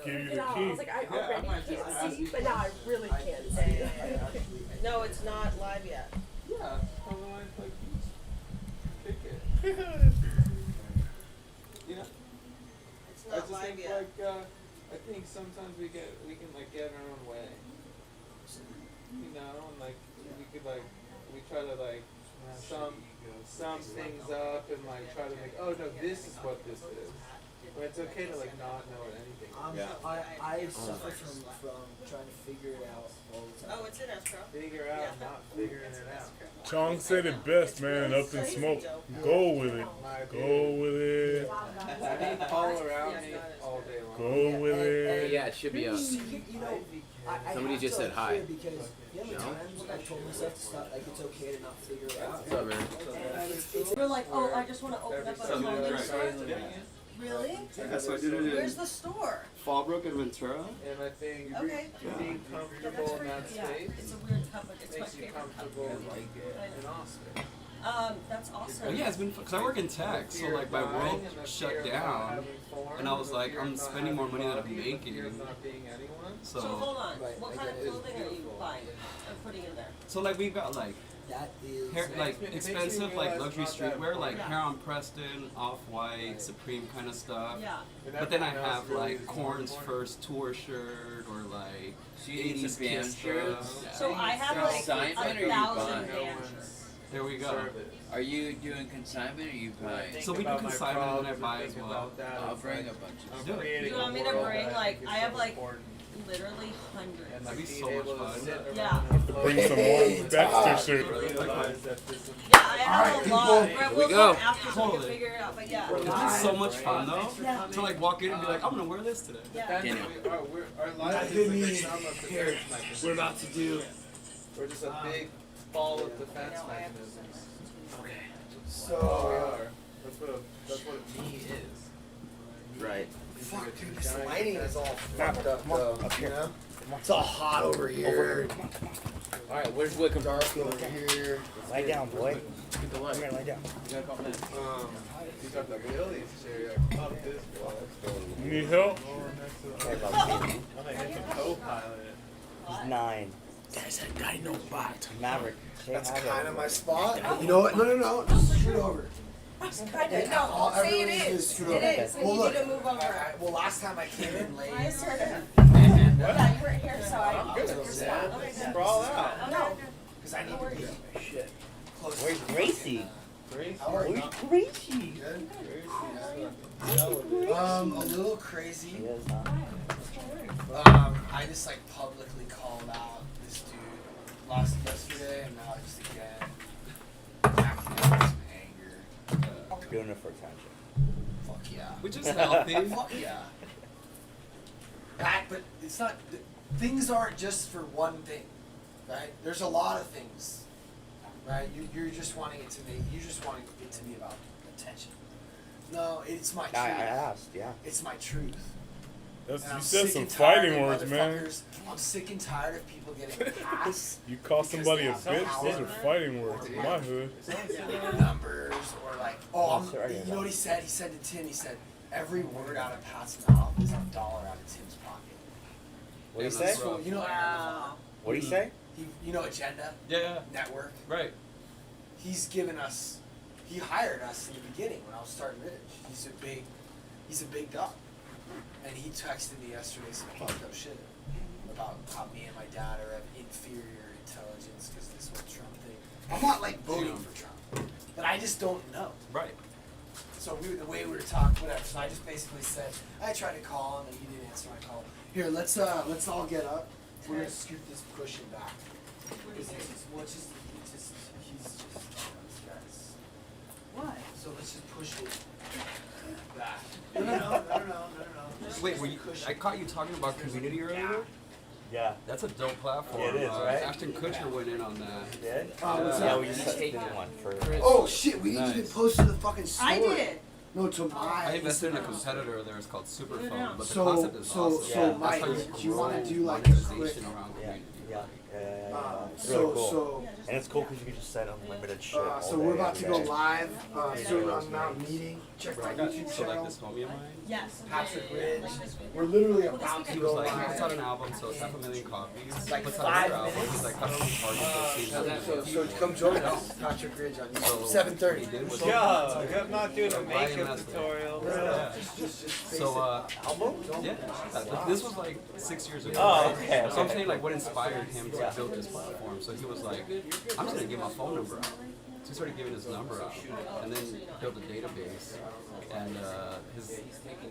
give you You the know, I key. was like, I already can't see, but now I really can't see. No, it's not live yet. Yeah, otherwise, like, pick it. You know? It's I not just live think, yet. I think sometimes we can, like, get in our own way. You know, and, like, we could, like, we try to, like, sum things up and, like, try to, like, oh, no, this is what this is. But it's okay to, like, not know what anything is. I suffer from trying to figure it out all the time. Oh, it's in escrow. Figure out, not figuring it out. Chong said it best, man. Up in smoke. Go with it. Go with it. I need Paul around me all day long. Go with it. Yeah, it should be up. You know, I Somebody have just to, said like, hi. fear because the other times I told myself to stop, like it's okay to not figure it out. What's up, man? We're like, oh, I just want to open up a convenience store. Really? That's what I did it Where's in the store? Fallbrook and Ventura. And I think Okay. being comfortable in that space It's a weird company. It's my makes you favorite comfortable company. in Austin. That's awesome. Well, yeah, it's been because I work in tech, so like my world shut down, and I was like, I'm spending more money than I'm making. So So, hold on. Right, What I kind of get it. clothing are you buying or putting in there? so like we've got like That is hair, like Makes me expensive like realize luxury it's not that streetwear, like Yeah. hair on Preston, Off-White, Supreme kind of stuff. Yeah. But then I have like Korn's first tour shirt or like So you need 80s some band Kiss shirts. stuff. So I have like Consignment or you 1,000 buying? bands. There we go. Are you doing consignment or you buying? So we do consignment and I buy as well. I'll bring a bunch of Do it. Do you want me to bring like, I have like literally hundreds. That'd be so much fun. Yeah. Bring some more Baxter shirts. Yeah, I have a lot. we We'll go. go after so we Totally. can figure it out. But yeah. It's just so much fun though. To like walk in and be like, I'm gonna wear this today. Yeah. Our lives is like the sum of defense mechanisms. we're about to do. We're just a big ball of defense mechanisms. Okay. So we are. That's what a me is. Right. Fuck, dude, this lighting is all fucked up though. You know? It's all hot over here. Alright, where's Wickham? Dark over here. Lie down, boy. Get the light. Come here, lie down. You got a couple minutes. You got the wheelies chair. Up this wall. You need help? Okay, love you. I'm gonna hit the co-pilot. He's 9. There's a dynamite. Maverick. Say That's hi to kind him. of my spot. You know what? No. Just scoot over. No, say it is. It is. Well, You look. need to move over. Well, last time I came in late. I started. And, Yeah, you weren't here, so I'm I. good. yeah, Okay, good. Sprawl out. Oh, no. because I need to do my shit. Close. Where's Gracie? How are you? Where's Gracie? Good. A little crazy. She is, huh? I just like publicly called out this dude yesterday, and now just again acting out some anger. Doing it for attention. Fuck yeah. Which is healthy. Fuck yeah. But it's not. Things aren't just for one thing, right? There's a lot of things, right? You're just wanting it to be. You just want it to be about attention. No, it's my truth. I asked, yeah. It's my truth. That's, And you I'm said sick some and tired fighting of words, man. motherfuckers. I'm sick and tired of people getting passed. You call somebody a Because they have bitch, those are power. fighting words in my hood. Numbers or like, oh, sorry you about know what he said? He said to Tim, he said, every word out of Pat's mouth is $1 out of Tim's pocket. What do you Yeah, say? that's So, you know, Wow. What do you say? you know, Agenda Yeah, Network. right. He's given us. He hired us in the beginning when I was starting Ridge. He's a big dog, and he texted me yesterday some fucked up shit about how me and my dad are of inferior intelligence because this whole Trump thing. I'm not like voting for Trump, but I just don't know. Right. So the way we were talking, whatever. So I just basically said I tried to call him and he didn't answer my call. Here, let's all get up. We're gonna scoot this cushion back. He's just guys. What? So let's just push it back. No. Just Wait, push were the you? cushion. I caught you talking about community earlier. Yeah. That's a dope platform. It is, right? Ashton Kutcher went in on that. You did? What's Yeah, up? we just did one for. Oh shit, we Nice. even posted the fucking story. I did. No, to my. I invested in a competitor of theirs called Superphone, but the So concept is awesome. so Yeah. Mike, That's how you do you want to grow do like a monetization quick? around Yeah, community. yeah. It's So really cool. so. And it's cool because you can just set unlimited shit. all So we're day, about to every go day. live soon on Mountain Meeting. Check my I got YouTube so like channel. this homie of mine. Yes. Patrick Ridge. We're literally about to He go was like, he puts out live. an album, sells 500,000 copies. Like puts 5 out another album. minutes? He's like, how do we target those So come join us, Patrick Ridge on YouTube. 7:30. Yo, I'm not doing a Why you makeup messing? tutorial. Yeah. Just So, Album? yeah, this was like 6 years ago. Oh, right? okay, So I'm okay. saying like what inspired him to build this platform. So he was like, I'm just gonna give my phone number out. So he started giving his number out, and then built a database. And his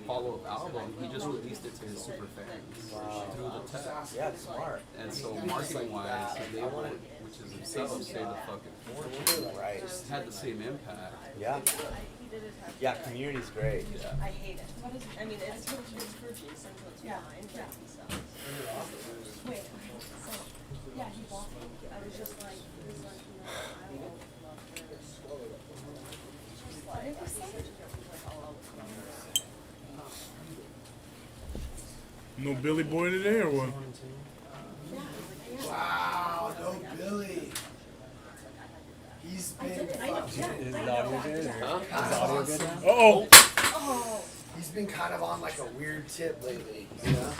follow-up album, he just released it to his super fans through the text. Yeah, it's smart. And so marketing-wise, his label, which is himself, Save the Fucking Fortune, Right. just had the same impact. Yeah. Yeah, community's great. Yeah. I hate it. I mean, it's for Jason, so it's fine. Yeah. Wait. So, yeah, he bought it. I was just like, he was like, you know, I will love her. What did you say? No Billy Boy today or what? Wow, no Billy. He's been fucking. Uh-oh. He's been kind of on like a weird tip lately. You know?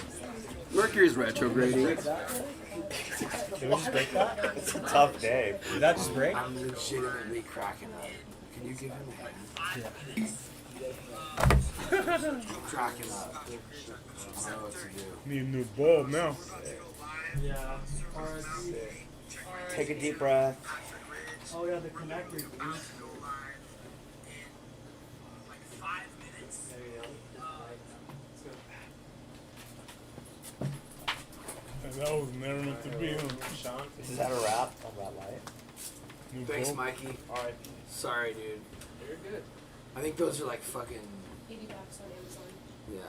Mercury's retrograding. Can we just break that? It's a tough day. Did that just break? I'm legitimately cracking up. Can you give him a hand? I'm cracking up. I don't know what to do. Need a new bulb now. Take a deep breath. Oh yeah, the connector. There you go. That was never meant to be, huh? Is that a wrap on that light? New Thanks, bulb. Mikey. Alright. Sorry, dude. You're good. I think those are like fucking. $80 on Amazon. Yeah,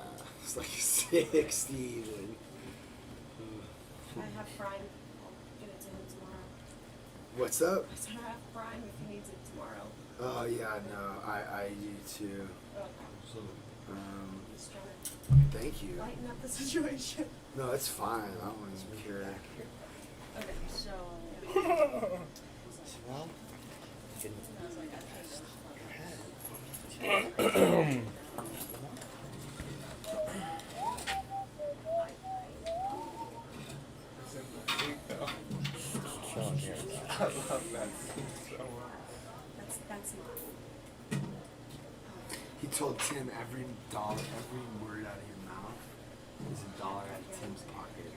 it's like 60 even. I have Prime. I'll get it to him tomorrow. What's up? I said I have Prime if he needs it tomorrow. Oh yeah, no, I do too. Okay. Just trying Thank you. to lighten up the situation. No, it's fine. I don't want to care. Okay, so. Well, you can chill in here. I love that scene so much. That's not. He told Tim every word out of your mouth is $1 out of Tim's pocket.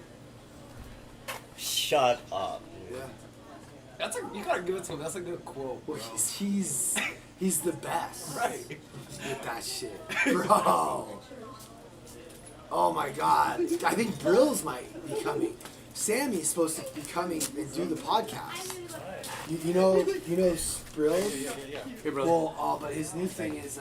Shut up. Yeah. That's you gotta give it to him. That's a good quote, bro. Well, he's the best. Right. With that shit, bro. Oh my God. I think Brills might be coming. Sammy's supposed to be coming and do the podcast. You know Brills? Hey, brother. Well, but his new thing is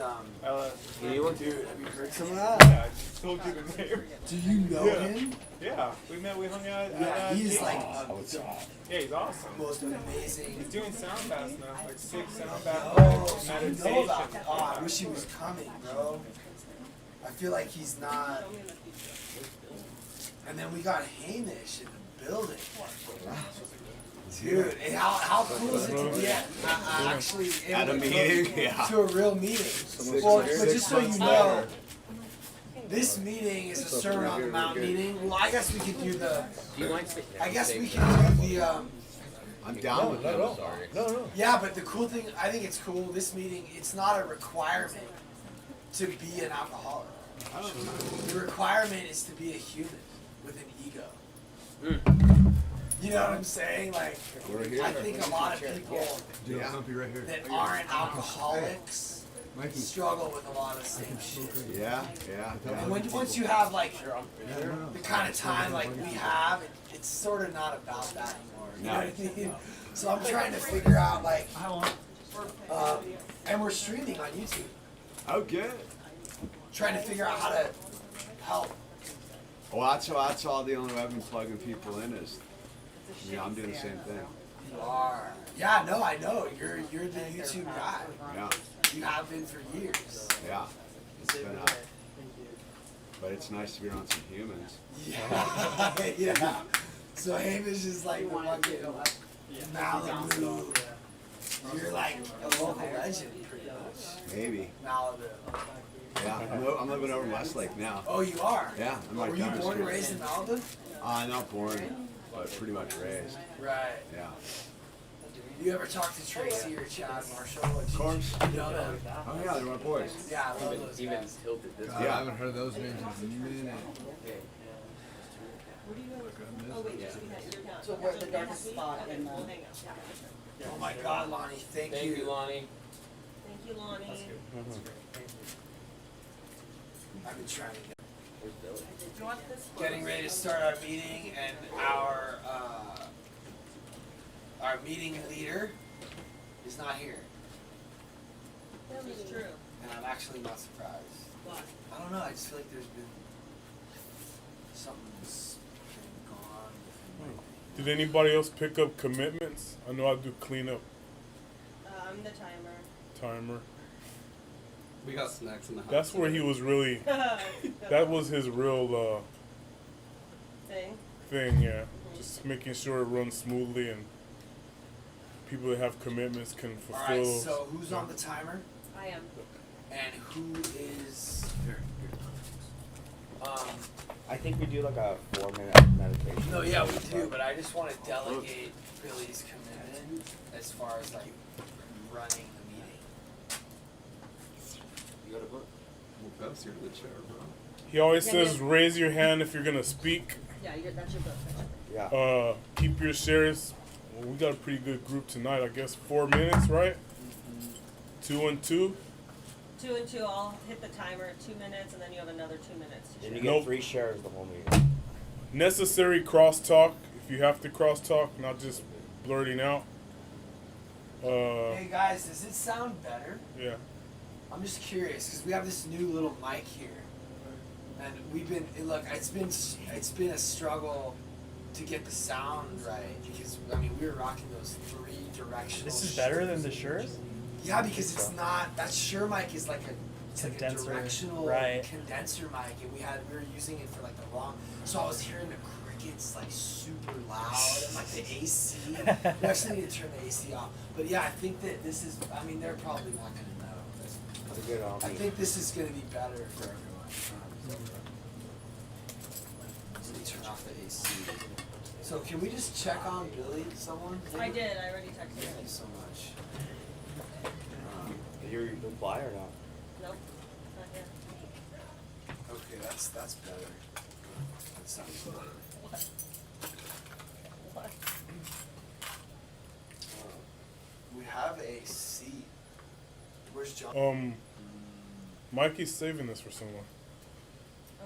You want dude, have you heard some of that? Yeah, I just told you the name. Do you know him? Yeah, we hung out at Yeah, he's Jason's. like Yeah, he's awesome. the most amazing. He's doing sound baths now, like 6 sound baths, Oh, so you meditation. know about that. Oh, I wish he was coming, bro. I feel like he's not. And then we got Hamish in the building. Dude, and how cool is it to be actually At a able to meeting? go Yeah. to a real meeting? Well, but just so you know, this meeting is a sermon on the Mount meeting. Well, I guess we could do the. I guess we can do the. I'm down with that. Sorry. No. Yeah, but the cool thing, I think it's cool. This meeting, it's not a requirement to be an alcoholic. The requirement is to be a human with an ego. You know what I'm saying? Like, I think a lot of people that aren't alcoholics struggle with a lot of same shit. Yeah. And once you have like the kind of time like we have, it's sort of not about that anymore. You know what I mean? So I'm trying to figure out like, and we're streaming on YouTube. Oh, good. Trying to figure out how to help. Well, that's all the only way I've been plugging people in is, I'm doing the same thing. You are. Yeah, no, I know. You're the YouTube guy. Yeah, You have been for years. yeah. It's been but it's nice to be around some humans. Yeah. Yeah. So Hamish is like the fucking Malibu. You're like a local legend, pretty much. Maybe. Malibu. Yeah, I'm living over in Westlake now. Oh, you are? Yeah, I'm like Were you down the born and street. raised in Malibu? Not born, but pretty much raised. Right. Yeah. You ever talk to Tracy or Chad Marshall? Of course. You know them? Oh yeah, they're my boys. Yeah, I love those Even guys. tilted this. Yeah. I haven't heard those names in a minute. Where do you go? Oh, wait, just because you're not. So we're at the darkest spot in the. We'll hang out. Oh my God, Lonnie, thank you. Lonnie. Thank you, Lonnie. I've been trying to get. Do you want this? Getting ready to start our meeting, and our meeting leader is not here, It's true. and I'm actually not surprised. Why? I don't know. I just feel like there's been something's been gone. Did anybody else pick up commitments? I know I do cleanup I'm the timer. timer. We got snacks in the house. That's where he was really. That was his real thing. Yeah. Just making sure it runs smoothly and people that have commitments can fulfill. All right. So who's on the timer, I am. and who is? I think we do like a 4-minute meditation. No, yeah, we do, but I just want to delegate Billy's commitment as far as like running the meeting. You got a book? Well, Bev's here in the chair, bro. He always says, "Raise your hand if you're gonna speak." Yeah, that's your book. That's your book. Yeah. Keep your shares. Well, we got a pretty good group tonight. I guess 4 minutes, right? 2 and 2. 2 and 2. I'll hit the timer at 2 minutes, and then you have another 2 minutes. To And you share. get Nope. 3 shares the whole meeting. Necessary crosstalk if you have to crosstalk, not just blurting out. Hey guys, does it sound better? Yeah. I'm just curious because we have this new little mic here, and we've been it's been a struggle to get the sound right because I mean we were rocking those 3 directional. This is better than the Shures? Yeah, because it's not that Shure mic is like a Condenser, directional right. condenser mic, and we were using it for like the wrong. So I was hearing the crickets like super loud and like the AC. We actually need to turn the AC off. But yeah, I think that this is. I mean, they're probably not gonna know. That's a good I think this is gonna be better for everyone. Let me turn off the AC. So can we just check on Billy, someone? I did. I already texted Thank you. you so much. Did you reply or not? Nope. Not yet. Okay, that's better. That sounds better. What? We have a seat. Where's John? Mikey's saving this for someone.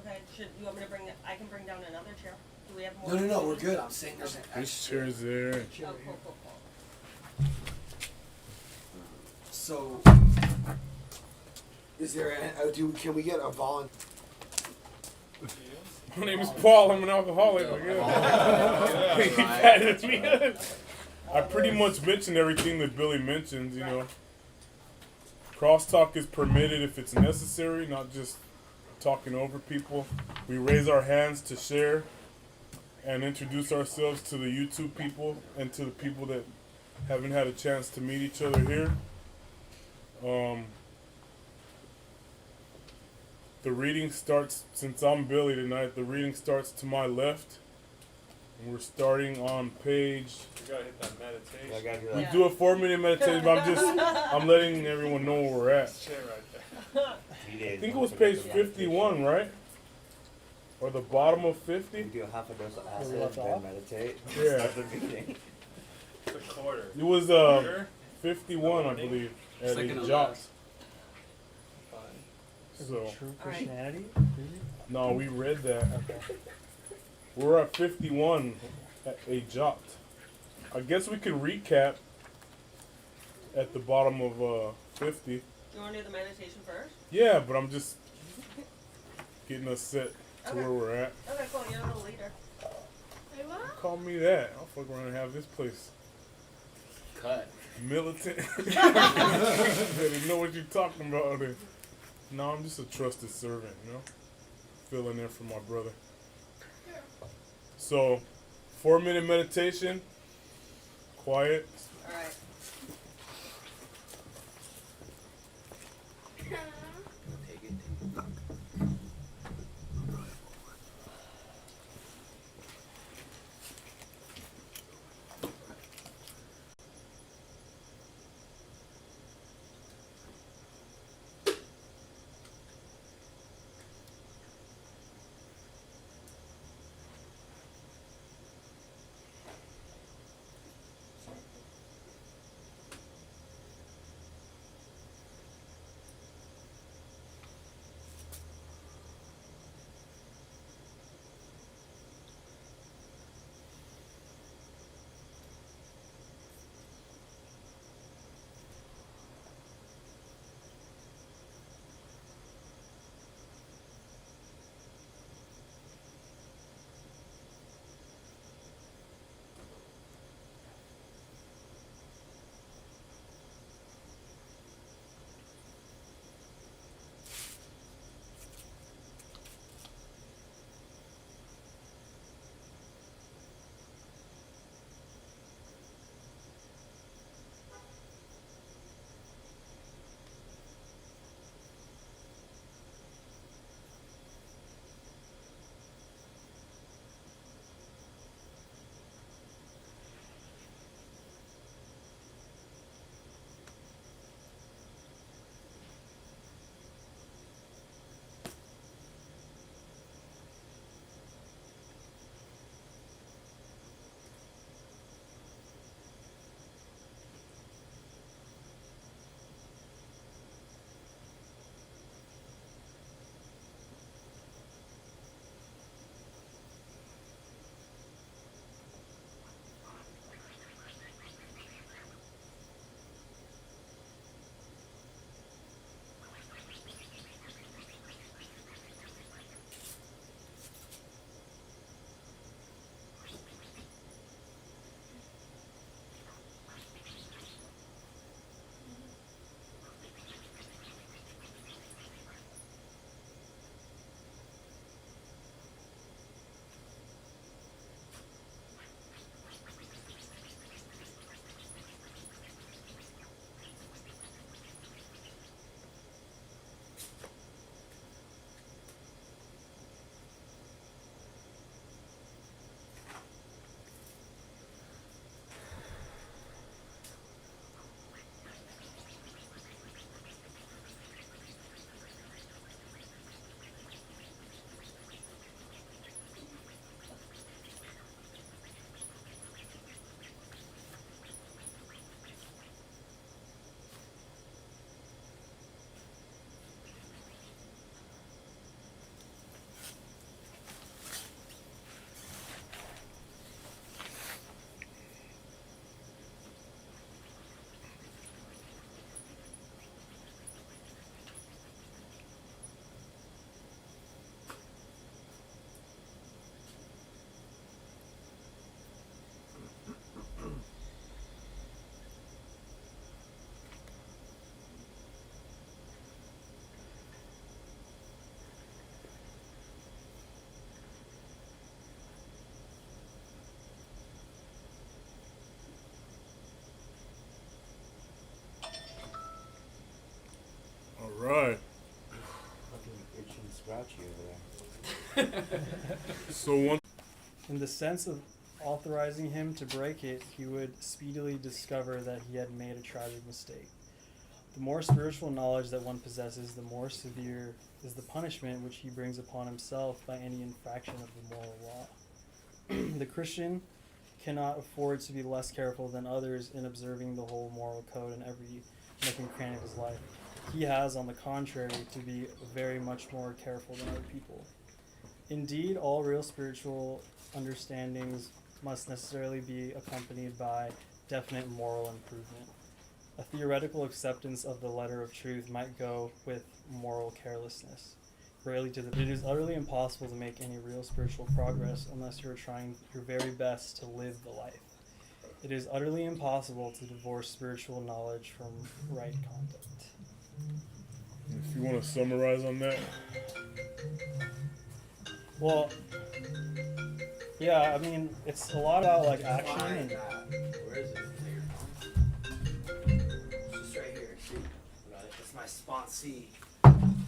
Okay. Should you want me to bring? I can bring down another chair. Do we have more? No, we're good. I'm saying there's an This extra. chair's there. Oh, cool. So, is there can we get a volunteer? My name is Paul. I'm an alcoholic. I guess. He patted me. I pretty much mentioned everything that Billy mentions, you know. Crosstalk is permitted if it's necessary, not just talking over people. We raise our hands to share and introduce ourselves to the YouTube people and to the people that haven't had a chance to meet each other here. The reading starts, since I'm Billy tonight, the reading starts to my left. And we're starting on page. You gotta hit that meditation. I gotta do We that. do a 4-minute meditation, but I'm letting everyone know where we're at. Chair right there. 3 days. I think it was page 51, right? Or the bottom of We 50? do a half a dose of we acid, left then off? meditate. Yeah. Start the meeting. It's a quarter. It was Quarter? 51, I believe, at Second a to jot. last. Fine. So, True All right. Christianity? no, we read that. We're at 51 at a jot. I guess we could recap at the bottom of 50. Do you want to do the meditation first? Yeah, but I'm just getting us set to Okay. where we're at. Okay, cool. You're the leader. Call me that. I'll fuck around and have this place Cut. militant. Better know what you're talking about. Then. No, I'm just a trusted servant, you know? Filling in for my brother. So, 4-minute meditation. Quiet. All right. Take it. All right. Fucking itchy and scratchy over there. So one. In the sense of authorizing him to break it, he would speedily discover that he had made a tragic mistake. The more spiritual knowledge that one possesses, the more severe is the punishment which he brings upon himself by any infraction of the moral law. The Christian cannot afford to be less careful than others in observing the whole moral code in every nook and cranny of his life. He has, on the contrary, to be very much more careful than other people. Indeed, all real spiritual understandings must necessarily be accompanied by definite moral improvement. A theoretical acceptance of the letter of truth might go with moral carelessness. Greatly to the, it is utterly impossible to make any real spiritual progress unless you're trying your very best to live the life. It is utterly impossible to divorce spiritual knowledge from right conduct. If you want to summarize on that. Well, Yeah, I mean, it's a lot about like action Find and that. Where is it? It's just right here. See? It's my sponsee.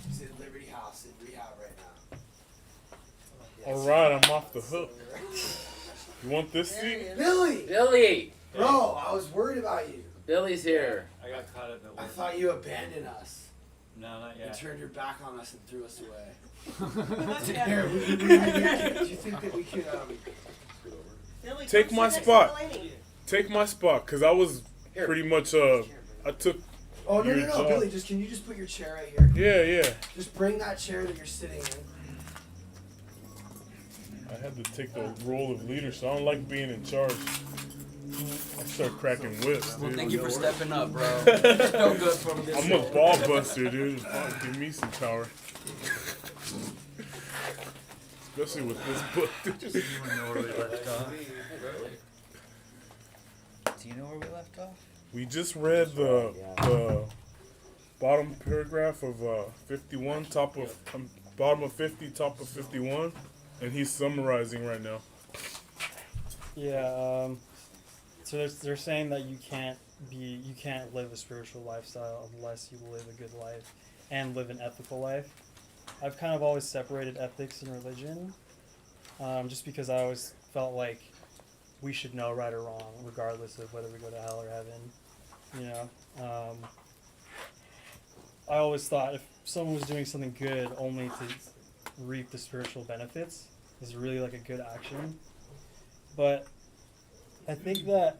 He's in Liberty House in rehab right now. All right, I'm off the hook. You want this There he seat? is. Billy! Billy! Bro, I was worried about you. Billy's here. I got caught at the I work. thought you abandoned us No, not and yet. turned your back on us and threw us away. Yeah. Here, do you think that we could, Billy, Take come my sit next to spot. Delaney. Take my spot, cause I was Here. pretty much I took. oh, no, Your no, no, job. Billy, can you just put your chair right here? Yeah, yeah. Just bring that chair that you're sitting in. I had to take the role of leader, so I don't like being in charge. I start cracking whips, Well, dude. thank you for stepping up, bro. No good from this. I'm a ball buster, dude. Fuck, give me some power. Especially with this book. Do you know where we left off? Do you know where we left off? We just read the bottom paragraph of 51, bottom of 50, top of 51, and he's summarizing right now. yeah. So they're saying that you can't live a spiritual lifestyle unless you live a good life and live an ethical life. I've kind of always separated ethics and religion, just because I always felt like we should know right or wrong, regardless of whether we go to hell or heaven. You know, I always thought if someone was doing something good only to reap the spiritual benefits is really like a good action. But I think that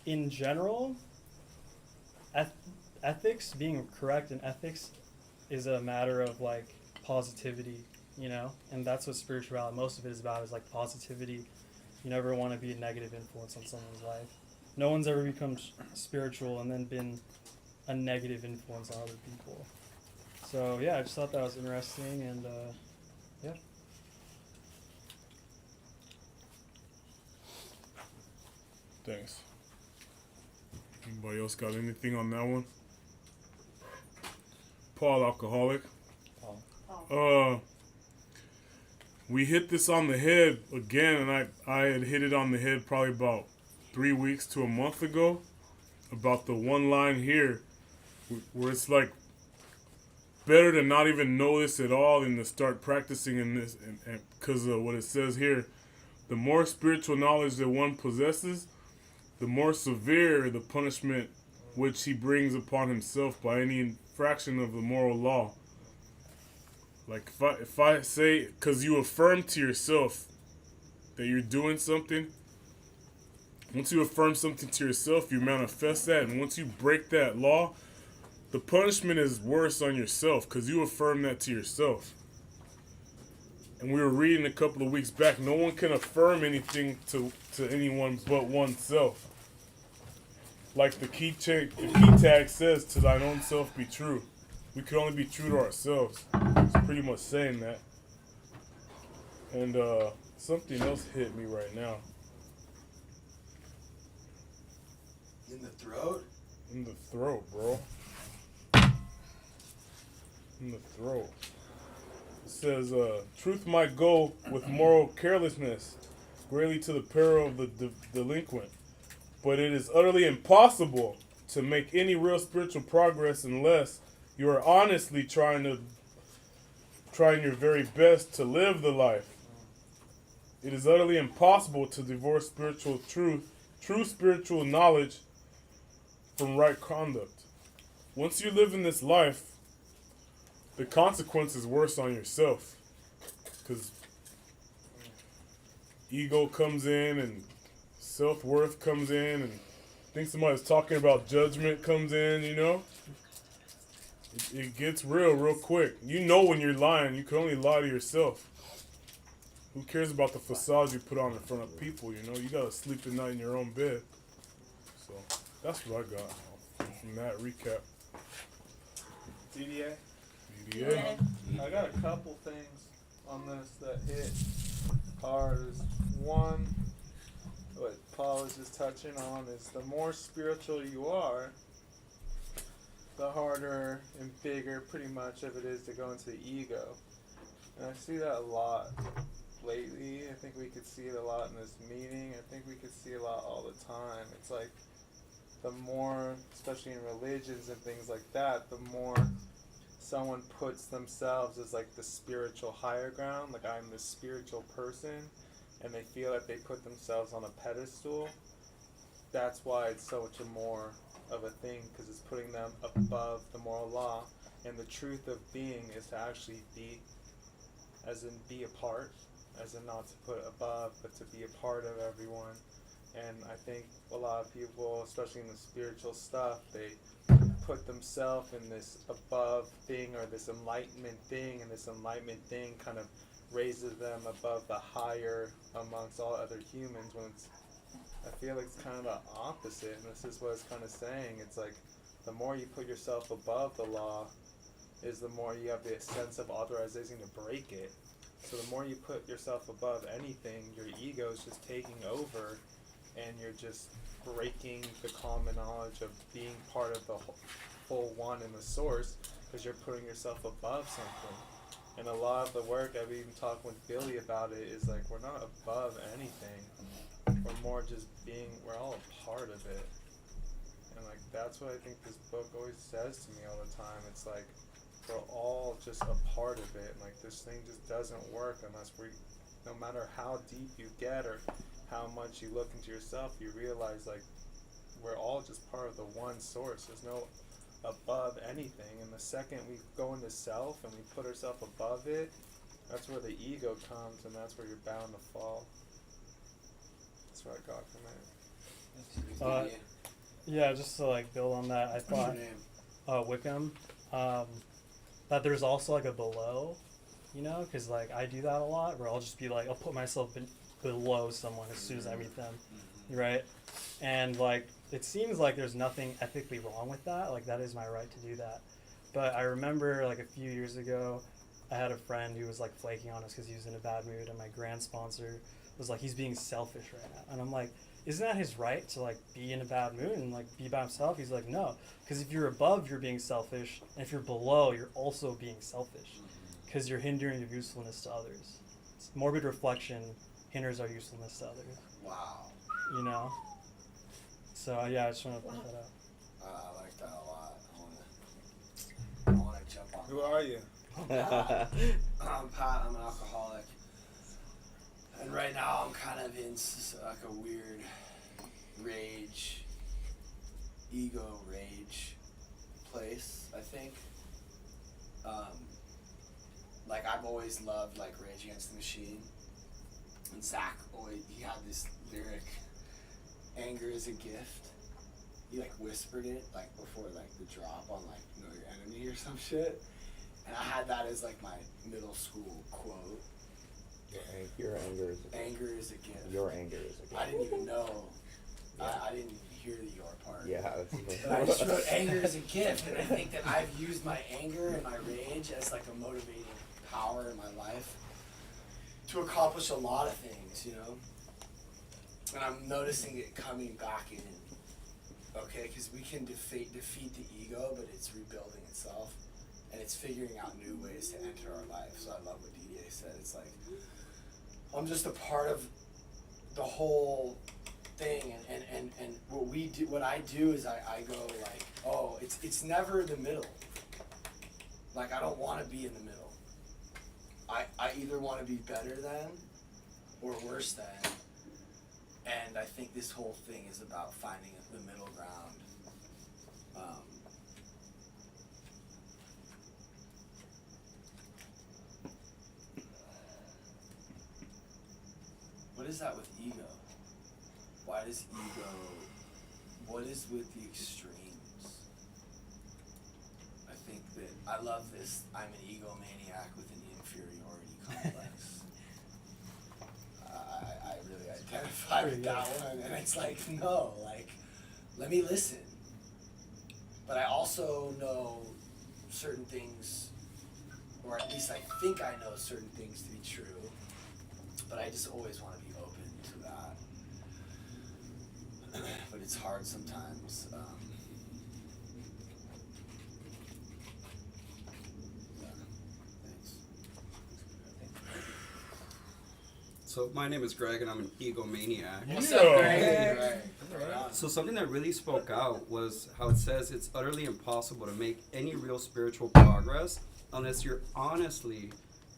in general, ethics, being correct in ethics, is a matter of like positivity, you know, and that's what spirituality, most of it is about, is like positivity. You never want to be a negative influence on someone's life. No one's ever become spiritual and then been a negative influence on other people. So yeah, I just thought that was interesting, and yeah. Thanks. Anybody else got anything on that one? Paul, alcoholic. We hit this on the head again, and I had hit it on the head probably about 3 weeks to a month ago about the one line here where it's like better to not even know this at all than to start practicing in this, and because of what it says here. The more spiritual knowledge that one possesses, the more severe the punishment which he brings upon himself by any infraction of the moral law. Like if I say, because you affirm to yourself that you're doing something, once you affirm something to yourself, you manifest that, and once you break that law, the punishment is worse on yourself because you affirm that to yourself. And we were reading a couple of weeks back, no one can affirm anything to anyone but oneself. Like the key tag says, to thine own self be true. We can only be true to ourselves. It's pretty much saying that. And something else hit me right now. In the throat? In the throat, bro. In the throat. It says, truth might go with moral carelessness, greatly to the peril of the delinquent. But it is utterly impossible to make any real spiritual progress unless you are honestly trying your very best to live the life. It is utterly impossible to divorce spiritual truth, true spiritual knowledge, from right conduct. Once you live in this life, the consequence is worse on yourself. Because ego comes in and self-worth comes in, and I think somebody's talking about judgment comes in, you know? It gets real quick. You know when you're lying. You can only lie to yourself. Who cares about the facade you put on in front of people, you know? You gotta sleep at night in your own bed. So, that's what I got from that recap. DDA? DDA. I got a couple things on this that hit hard. Is one, what Paul was just touching on, is the more spiritual you are, the harder and bigger pretty much of it is to go into the ego. And I see that a lot lately, could see it a lot in this meeting. I think we could see it a lot all the time. It's like the more, especially in religions and things like that, the more someone puts themselves as like the spiritual higher ground, like I'm the spiritual person, and they feel that they put themselves on a pedestal, that's why it's so much more of a thing, because it's putting them above the moral law. And the truth of being is to actually be, as in be a part, as in not to put above, but to be a part of everyone. And I think a lot of people, especially in the spiritual stuff, they put themselves in this above thing or this enlightenment thing, and this enlightenment thing kind of raises them above the higher amongst all other humans, when it's, I feel like it's kind of the opposite. And this is what it's kind of saying. It's like the more you put yourself above the law is the more you have the sense of authorization to break it. So the more you put yourself above anything, your ego is just taking over, and you're just breaking the common knowledge of being part of the full one in the source, because you're putting yourself above something. And a lot of the work, I've even talked with Billy about it, is like we're not above anything. We're more just being, we're all a part of it. And like that's what I think this book always says to me all the time. It's like we're all just a part of it. And like this thing just doesn't work unless we, no matter how deep you get or how much you look into yourself, you realize like we're all just part of the one source. There's no above anything. And the second we go into self and we put ourselves above it, that's where the ego comes, and that's where you're bound to fall. That's what I got from it. Yeah, just to like build on that, I thought Wickham, that there's also like a below, you know, because like I do that a lot, where I'll just be like, I'll put myself below someone as soon as I meet them, right? And like it seems like there's nothing ethically wrong with that, like that is my right to do that. But I remember like a few years ago, I had a friend who was like flaking on us because he was in a bad mood, and my grand sponsor was like, he's being selfish right now. And I'm like, isn't that his right to like be in a bad mood and like be by himself? He's like, no, because if you're above, you're being selfish, and if you're below, you're also being selfish, because you're hindering your usefulness to others. Morbid reflection hinders our usefulness to others. Wow. You know? So yeah, I just want to point that out. I like that a lot. I wanna jump on. Who are you? I'm Pat. I'm an alcoholic, and right now I'm kind of in like a weird rage, ego rage place. I think. Like I've always loved like Rage Against the Machine, and Zach he had this lyric, "Anger is a gift." He like whispered it like before like the drop on like Know Your Enemy or some shit. And I had that as like my middle school quote. Your anger is a gift. Anger is a gift. Your anger is a gift. I didn't even know. I didn't even hear the your part. Yeah. But I just wrote anger is a gift, and I think that I've used my anger and my rage as like a motivating power in my life to accomplish a lot of things, you know? And I'm noticing it coming back in. Okay, because we can defeat the ego, but it's rebuilding itself. And it's figuring out new ways to enter our life. So I love what Didier said. It's like, I'm just a part of the whole thing. And what I do is I go like, oh, it's never the middle. Like, I don't want to be in the middle. I either want to be better than or worse than. And I think this whole thing is about finding the middle ground. What is that with ego? Why does ego, what is with the extremes? I think that, I love this, I'm an egomaniac with an inferiority complex. I really identify with that one, and it's like, no, like, let me listen. But I also know certain things, or at least I think I know certain things to be true, but I just always want to be open to that. But it's hard sometimes. Yeah, thanks. So my name is Greg, and I'm an egomaniac. What's Yeah. up, Greg? Right. So something that really spoke out was how it says it's utterly impossible to make any real spiritual progress unless you're honestly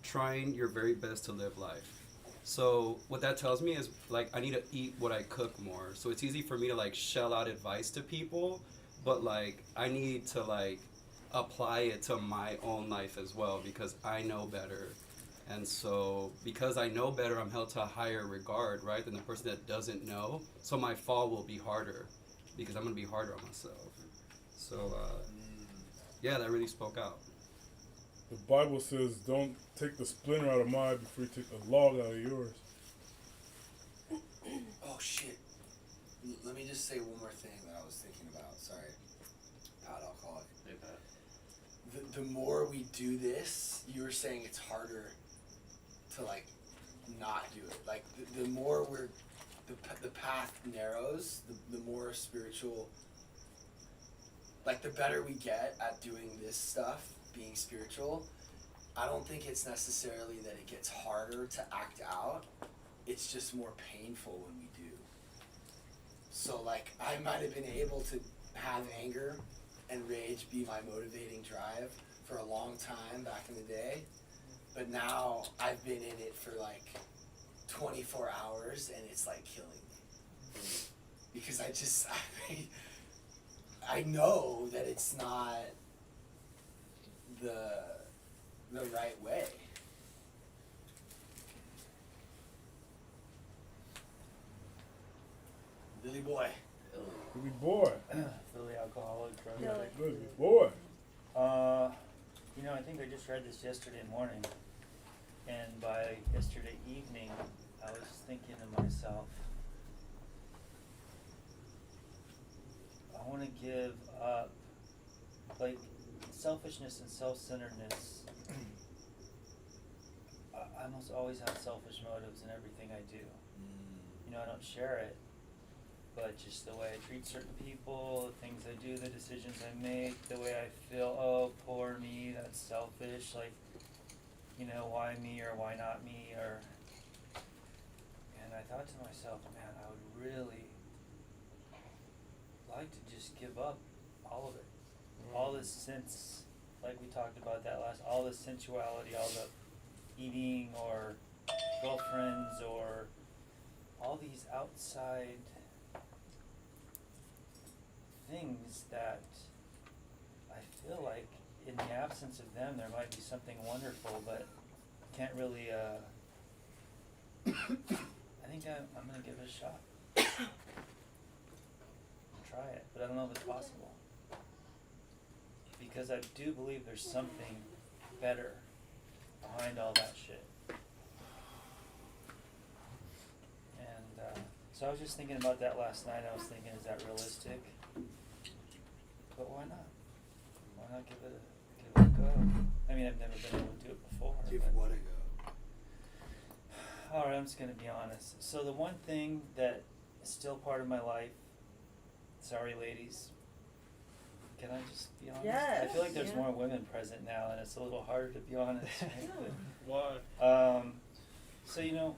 trying your very best to live life. So what that tells me is like I need to eat what I cook more. So it's easy for me to like shell out advice to people, but like I need to like apply it to my own life as well because I know better. And so because I know better, I'm held to a higher regard, right, than the person that doesn't know. So my fall will be harder because I'm going to be harder on myself. So yeah, that really spoke out. The Bible says, "Don't take the splinter out of mine before you take the log out of yours." Oh shit. Let me just say one more thing that I was thinking about. Sorry. Pat alcoholic. Hey, Pat. The more we do this, you were saying it's harder to like not do it. Like the more the path narrows, the more spiritual, like the better we get at doing this stuff, being spiritual. I don't think it's necessarily that it gets harder to act out. It's just more painful when we do. So like I might have been able to have anger and rage be my motivating drive for a long time back in the day. But now I've been in it for like 24 hours and it's like killing me. Because I know that it's not the right way. Billy boy. Good boy. Philly alcoholic drug Billy. addict. Good boy. You know, I think I just read this yesterday morning, and by yesterday evening, I was thinking to myself, I want to give up, like, selfishness and self-centeredness. I almost always have selfish motives in everything I do. You know, I don't share it, but just the way I treat certain people, the things I do, the decisions I make, the way I feel, oh, poor me, that's selfish, like, you know, why me or why not me, or, and I thought to myself, man, I would really like to just give up all of it. All this sense, like we talked about that all the sensuality, all the eating or girlfriends or all these outside things that I feel like in the absence of them there might be something wonderful, but can't really I think I'm gonna give it a shot. Try it, but I don't know if it's possible. Because I do believe there's something better behind all that shit. And so I was just thinking about that last night. I was thinking, is that realistic? But why not? Why not give it a go? I mean, I've never been able to do it before. Give but- what a go. Alright, I'm just gonna be honest. So the one thing that is still part of my life, sorry ladies, can I just be honest? Yes, I feel like there's yeah. more women present now and it's a little harder to be honest. Right? Why? So you know,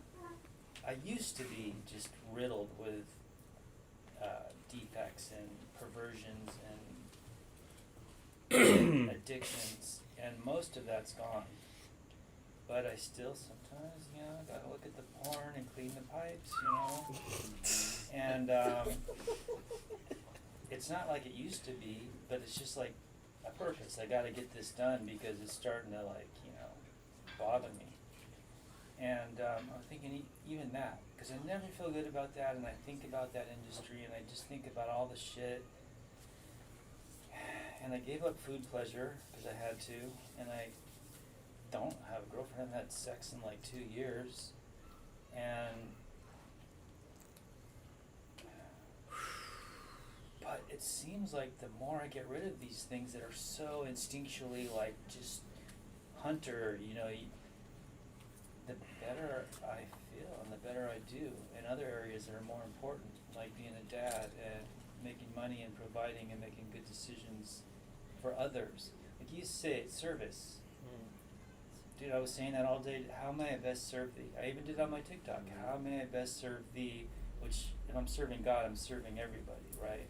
I used to be just riddled with defects and perversions and addictions, and most of that's gone. But I still sometimes, you know, gotta look at the porn and clean the pipes, you know. And it's not like it used to be, but it's just like a purpose. I gotta get this done because it's starting to like, you know, bother me. And I'm thinking even that, because I never feel good about that, and I think about that industry, and I just think about all the shit. And I gave up food pleasure because I had to, and I don't have a girlfriend. I haven't had sex in like 2 years, and but it seems like the more I get rid of these things that are so instinctually like just hunter, you know, the better I feel and the better I do in other areas that are more important, like being a dad and making money and providing and making good decisions for others. Like you say, it's service. dude, I was saying that all day. How may I best serve thee? I even did it on my TikTok. How may I best serve thee? Which, if I'm serving God, I'm serving everybody, right?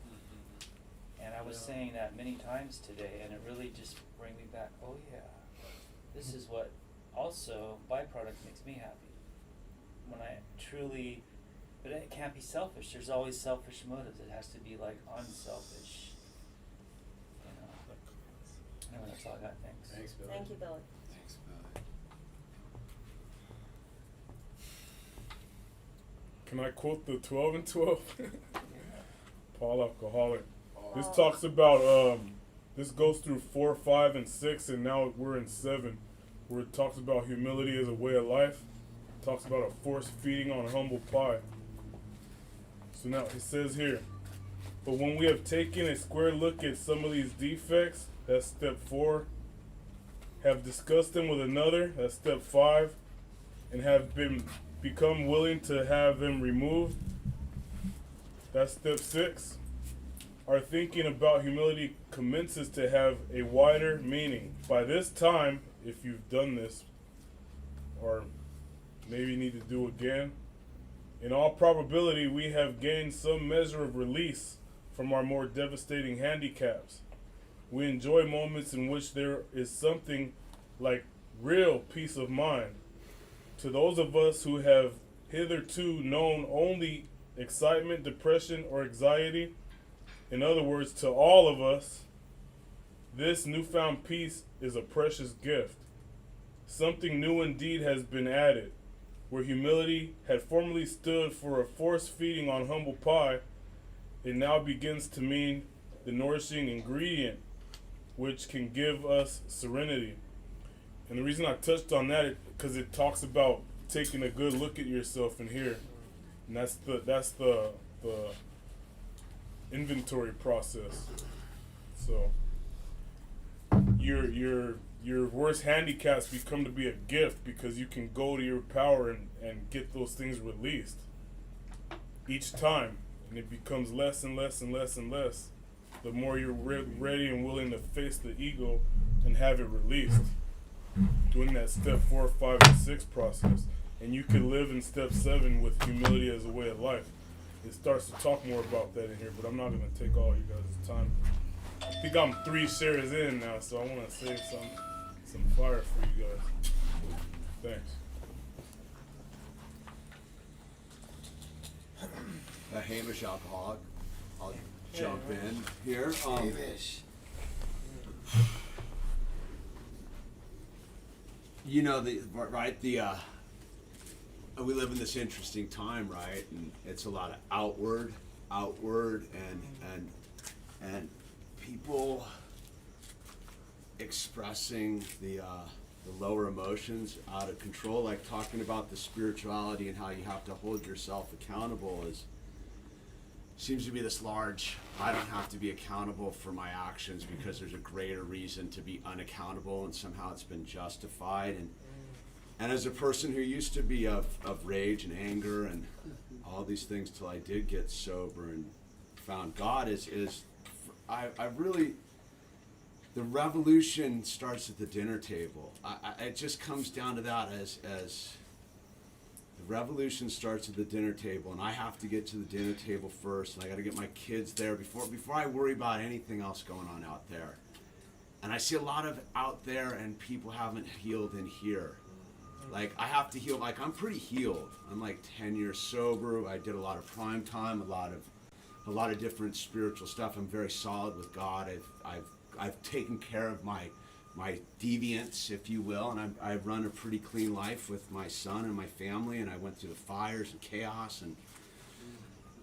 And I was saying that many times today, and it really just bring me back. Oh yeah, this is what also byproduct makes me happy. When I truly, but it can't be selfish. There's always selfish motives. It has to be like unselfish. You know. Anyway, that's all I got. Thanks. Thanks, Billy. Thank you, Billy. Thanks, Billy. Can I quote the 12 and 12? Paul Alcoholic. This talks about, this goes through 4, 5, and 6, and now we're in 7, where it talks about humility as a way of life. It talks about a force feeding on humble pie. So now it says here, but when we have taken a square look at some of these defects, that's step 4, have discussed them with another, that's step 5, and have become willing to have them removed, that's step 6. Our thinking about humility commences to have a wider meaning. By this time, if you've done this, or maybe need to do again, in all probability, we have gained some measure of release from our more devastating handicaps. We enjoy moments in which there is something like real peace of mind. To those of us who have hitherto known only excitement, depression, or anxiety, in other words, to all of us, this newfound peace is a precious gift. Something new indeed has been added. Where humility had formerly stood for a force feeding on humble pie, it now begins to mean the nourishing ingredient which can give us serenity. And the reason I touched on that is because it talks about taking a good look at yourself in here. And that's the inventory process. So your worst handicaps become to be a gift because you can go to your power and get those things released each time, and it becomes less and less and less and less the more you're ready and willing to face the ego and have it released, doing that step 4, 5, and 6 process. And you can live in step 7 with humility as a way of life. It starts to talk more about that in here, but I'm not going to take all you guys' time. I think I'm 3 shares in now, so I want to save some fire for you guys. Thanks. A Hamish alcoholic. I'll jump in here. Hamish. You know, we live in this interesting time, right? And it's a lot of outward, and people expressing the lower emotions out of control, like talking about the spirituality and how you have to hold yourself accountable seems to be this large, I don't have to be accountable for my actions because there's a greater reason to be unaccountable, and somehow it's been justified. And as a person who used to be of rage and anger and all these things till I did get sober and found God, I really, the revolution starts at the dinner table. It just comes down to that as the revolution starts at the dinner table, and I have to get to the dinner table first, and I got to get my kids there before I worry about anything else going on out there. And I see a lot of out there, and people haven't healed in here. Like, I have to heal. Like, I'm pretty healed. I'm like 10 years sober. I did a lot of prime time, a lot of different spiritual stuff. I'm very solid with God. I've taken care of my deviance, if you will, and I run a pretty clean life with my son and my family, and I went through the fires and chaos, and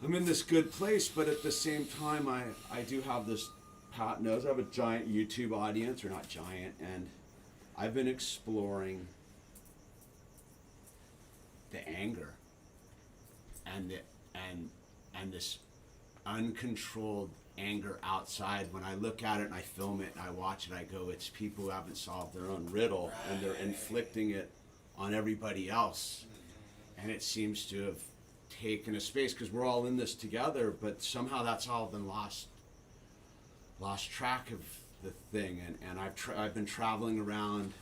I'm in this good place. But at the same time, I do have this, Pat knows, I have a giant YouTube audience, or not giant, and I've been exploring the anger and this uncontrolled anger outside. When I look at it and I film it and I watch it, I go, it's people who haven't solved their own riddle, and they're inflicting it on everybody else. And it seems to have taken a space because we're all in this together, but somehow that's all been lost track of the thing. And I've been traveling around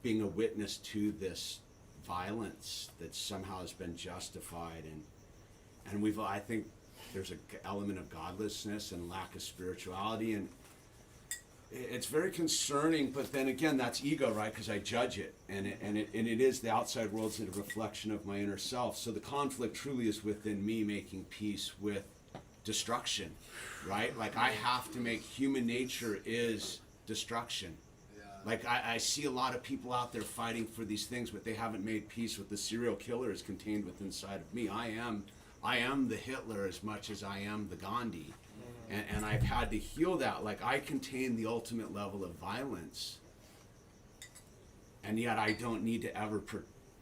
being a witness to this violence that somehow has been justified, and I think there's an element of godlessness and lack of spirituality, and it's very concerning. But then again, that's ego, right? Because I judge it, and it is the outside world's a reflection of my inner self. So the conflict truly is within me, making peace with destruction, right? Like I have to make human nature is destruction. Like I see a lot of people out there fighting for these things, but they haven't made peace with the serial killer is contained within inside of me. I am the Hitler as much as I am the Gandhi. And I've had to heal that. Like I contain the ultimate level of violence, and yet I don't need to ever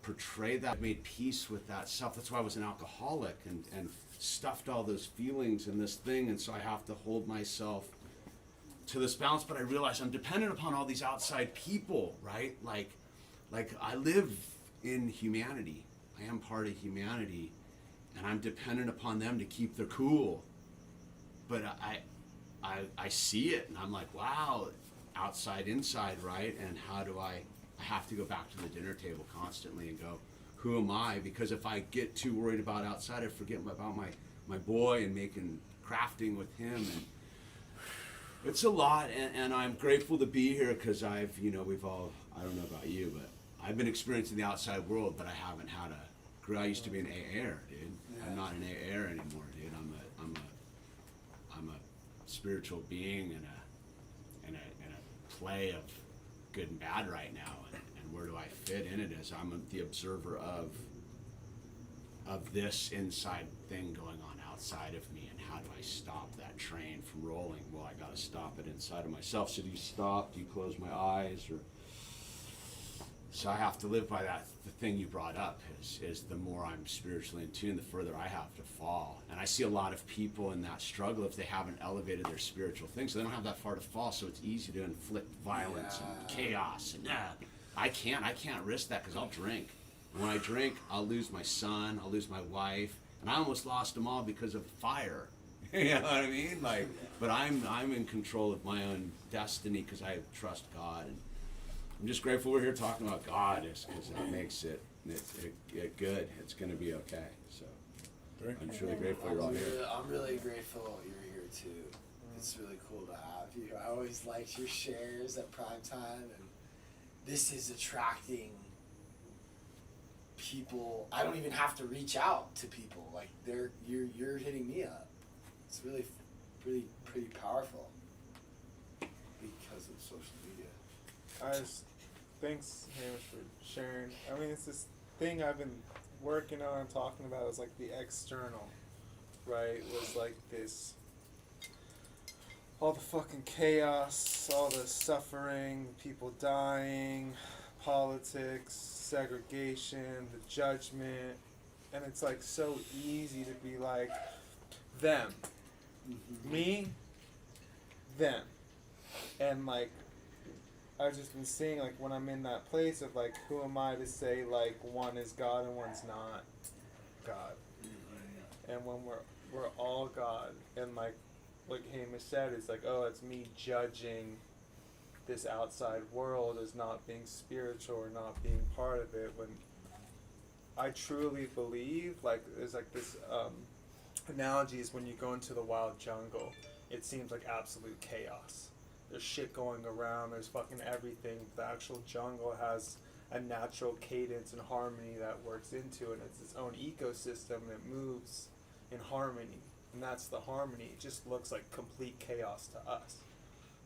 portray that. I've made peace with that self. That's why I was an alcoholic and stuffed all those feelings in this thing, and so I have to hold myself to this balance. But I realize I'm dependent upon all these outside people, right? Like I live in humanity. I am part of humanity, and I'm dependent upon them to keep their cool. But I see it, and I'm like, wow, outside, inside, right? And how do I have to go back to the dinner table constantly and go, who am I? Because if I get too worried about outside, I forget about my boy and crafting with him. And it's a lot, and I'm grateful to be here because we've all, I don't know about you, but I've been experiencing the outside world, but I haven't had I used to be an AA-er, dude. Yeah. I'm not an AA-er anymore, dude. I'm a spiritual being in a play of good and bad right now, and where do I fit in it as I'm the observer of this inside thing going on outside of me, and how do I stop that train from rolling? Well, I got to stop it inside of myself. So do you stop? Do you close my eyes? So I have to live by that. The thing you brought up is the more I'm spiritually in tune, the further I have to fall. And I see a lot of people in that struggle if they haven't elevated their spiritual things. So they don't have that far to fall, so it's easy to inflict violence and chaos. And I can't risk that because I'll drink. And when I drink, I'll lose my son, I'll lose my wife, and I almost lost them all because of fire. You know what I mean? But I'm in control of my own destiny because I trust God. And I'm just grateful we're here talking about God, because it makes it good. It's going to be okay. So I'm truly grateful you're all here. I'm really grateful you're here too. It's really cool to have you. I always liked your shares at prime time, and this is attracting people. I don't even have to reach out to people. Like you're hitting me up. It's really pretty powerful because of social media. Thanks, Hamish, for sharing. I mean, it's this thing I've been working on, talking about, is like the external, right? Was like this, all the fucking chaos, all the suffering, people dying, politics, segregation, the judgment, and it's like so easy to be like, them, me, them, and like, I've just been seeing, like, when I'm in that place of, like, who am I to say, like, one is God and one's not God. And when we're all God, and, like Hamish said, it's like, oh, it's me judging this outside world as not being spiritual or not being part of it, when I truly believe, like, there's, like, this analogy is when you go into the wild jungle, it seems like absolute chaos. There's shit going around, there's fucking everything. The actual jungle has a natural cadence and harmony that works into it. It's its own ecosystem, and it moves in harmony. And that's the harmony. It just looks like complete chaos to us.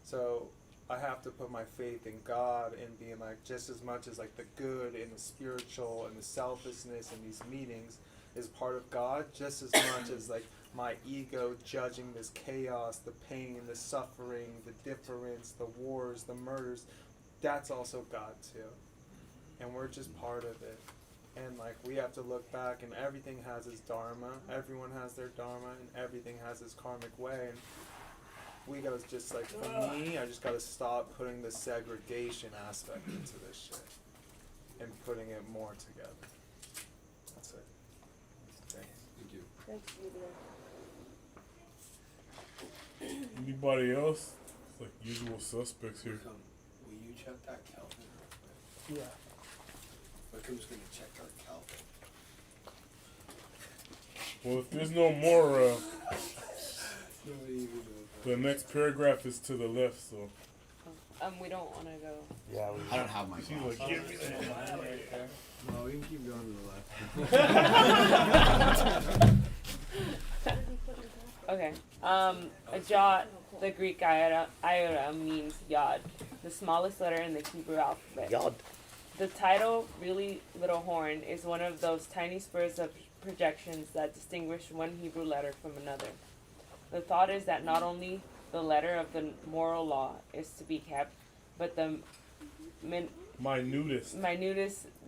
So I have to put my faith in God and being like, just as much as like the good and the spiritual and the selflessness in these meetings is part of God, just as much as like my ego judging this chaos, the pain, the suffering, the difference, the wars, the murders, that's also God too. And we're just part of it. And like, we have to look back, and everything has its dharma, everyone has their dharma, and everything has its karmic way. And we gotta just, like, for me, I just gotta stop putting the segregation aspect into this shit and putting it more together. That's it. Thanks. Thank you. Thanks, Lydia. Anybody else? It's like usual suspects here. Will you check that Kelvin? Yeah. Wickham's gonna check our Calvin. Well, if there's no more, the next paragraph is to the left, so. We don't wanna go. Yeah, I don't have my She's glasses. like, give me that. No, we can keep going to the left. Okay. A jot, the Greek iota means yod, the smallest letter in the Hebrew alphabet. Yod. The title, Really Little Horn, is one of those tiny spurs of projections that distinguish one Hebrew letter from another. The thought is that not only the letter of the moral law is to be kept, but the minutest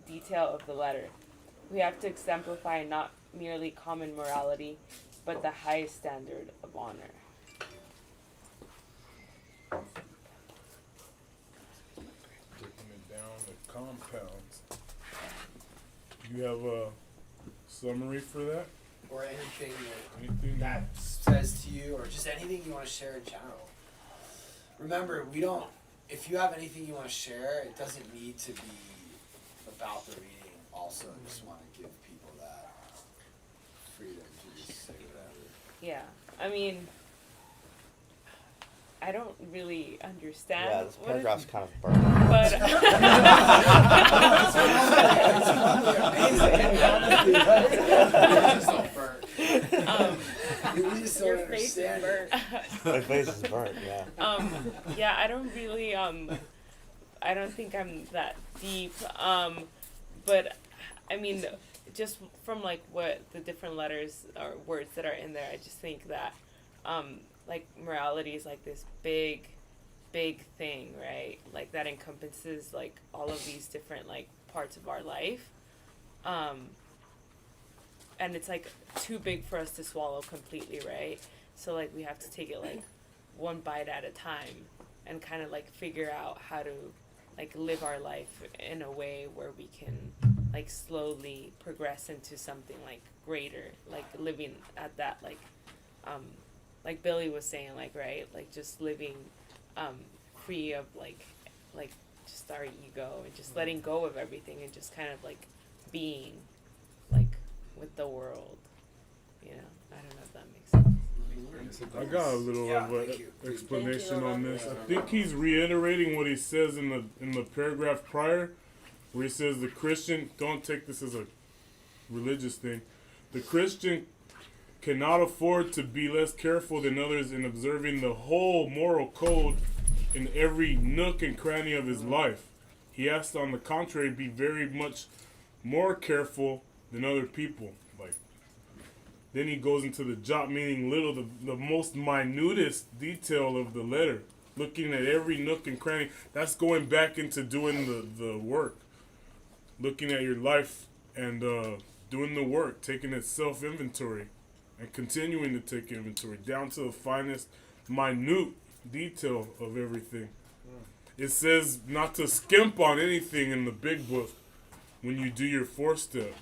detail of the letter. We have to exemplify not merely common morality, but the highest standard of honor. Breaking it down to compounds. You have a summary for that? Or anything Anything? that says to you, or just anything you want to share in general. Remember, we don't. If you have anything you want to share, it doesn't need to be about the reading. Also, I just want to give people that freedom to just say whatever. Yeah, I mean, I don't really understand. Yeah, this what paragraph's it- kind of burnt. We just don't Your face is understand burnt. My face is burnt, yeah. Yeah, I don't really, I don't think I'm that deep, but, I mean, just from, like, what the different letters or words that are in there, I just think that, like, morality is, like, this big thing, right? Like, that encompasses, like, all of these different, like, parts of our life, and it's, like, too big for us to swallow completely, right? So, like, we have to take it, like, one bite at a time and kind of, like, figure out how to, like, live our life in a way where we can, like, slowly progress into something, like, greater, like, living at that, like Billy was saying, like, right? Like, just living, free of, like, just our ego and just letting go of everything and just kind of, like, being, like, with the world, you know? I don't know if that makes sense. I got a little of thank an you. explanation on this. I think he's reiterating what he says in the paragraph prior, where he says the Christian, don't take this as a religious thing, the Christian cannot afford to be less careful than others in observing the whole moral code in every nook and cranny of his life. He has to, on the contrary, be very much more careful than other people. Like, then he goes into the jot, meaning little, the most minutest detail of the letter, looking at every nook and cranny. That's going back into doing the work, looking at your life and doing the work, taking a self-inventory and continuing to take inventory down to the finest minute detail of everything. It says not to skimp on anything in the big book when you do your 4th step.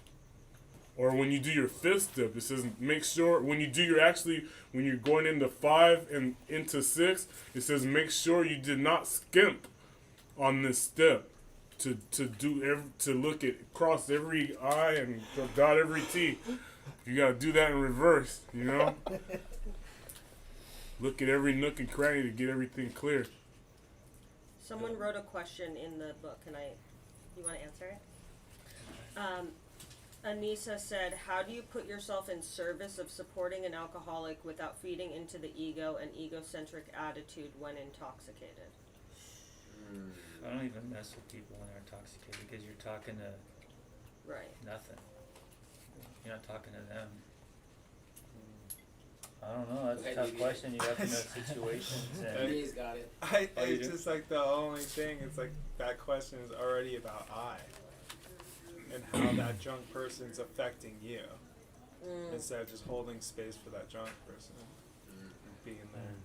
Or when you do your 5th step, it says make sure when you do when you're going into 5 and into 6, it says make sure you did not skimp on this step to look at, cross every I and dot every T. You gotta do that in reverse, you know. Look at every nook and cranny to get everything clear. Someone wrote a question in the book, and you want to answer it? Anissa said, how do you put yourself in service of supporting an alcoholic without feeding into the ego and egocentric attitude when intoxicated? I don't even mess with people when they're intoxicated because you're talking to nothing. You're not talking to them. I don't know. That's a tough question. You have to know situations. And He's got it. It's just like the only thing. It's like that question is already about I and how that drunk person's affecting you instead of just holding space for that drunk person and being there.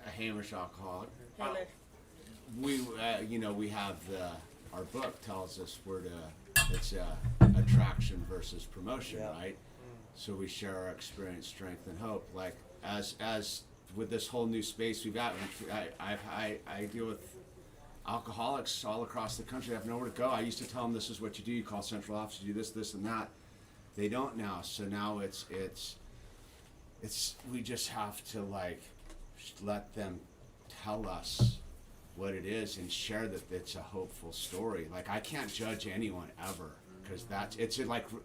A Hamish alcoholic. Hamish. We have our book tells us it's attraction versus promotion, right? So we share our experience, strength, and hope. Like as with this whole new space we've got, I deal with alcoholics all across the country have nowhere to go. I used to tell them, this is what you do. You call central office, you do this, this, and that. They don't now. So now it's we just have to like let them tell us what it is and share that it's a hopeful story. Like I can't judge anyone ever, because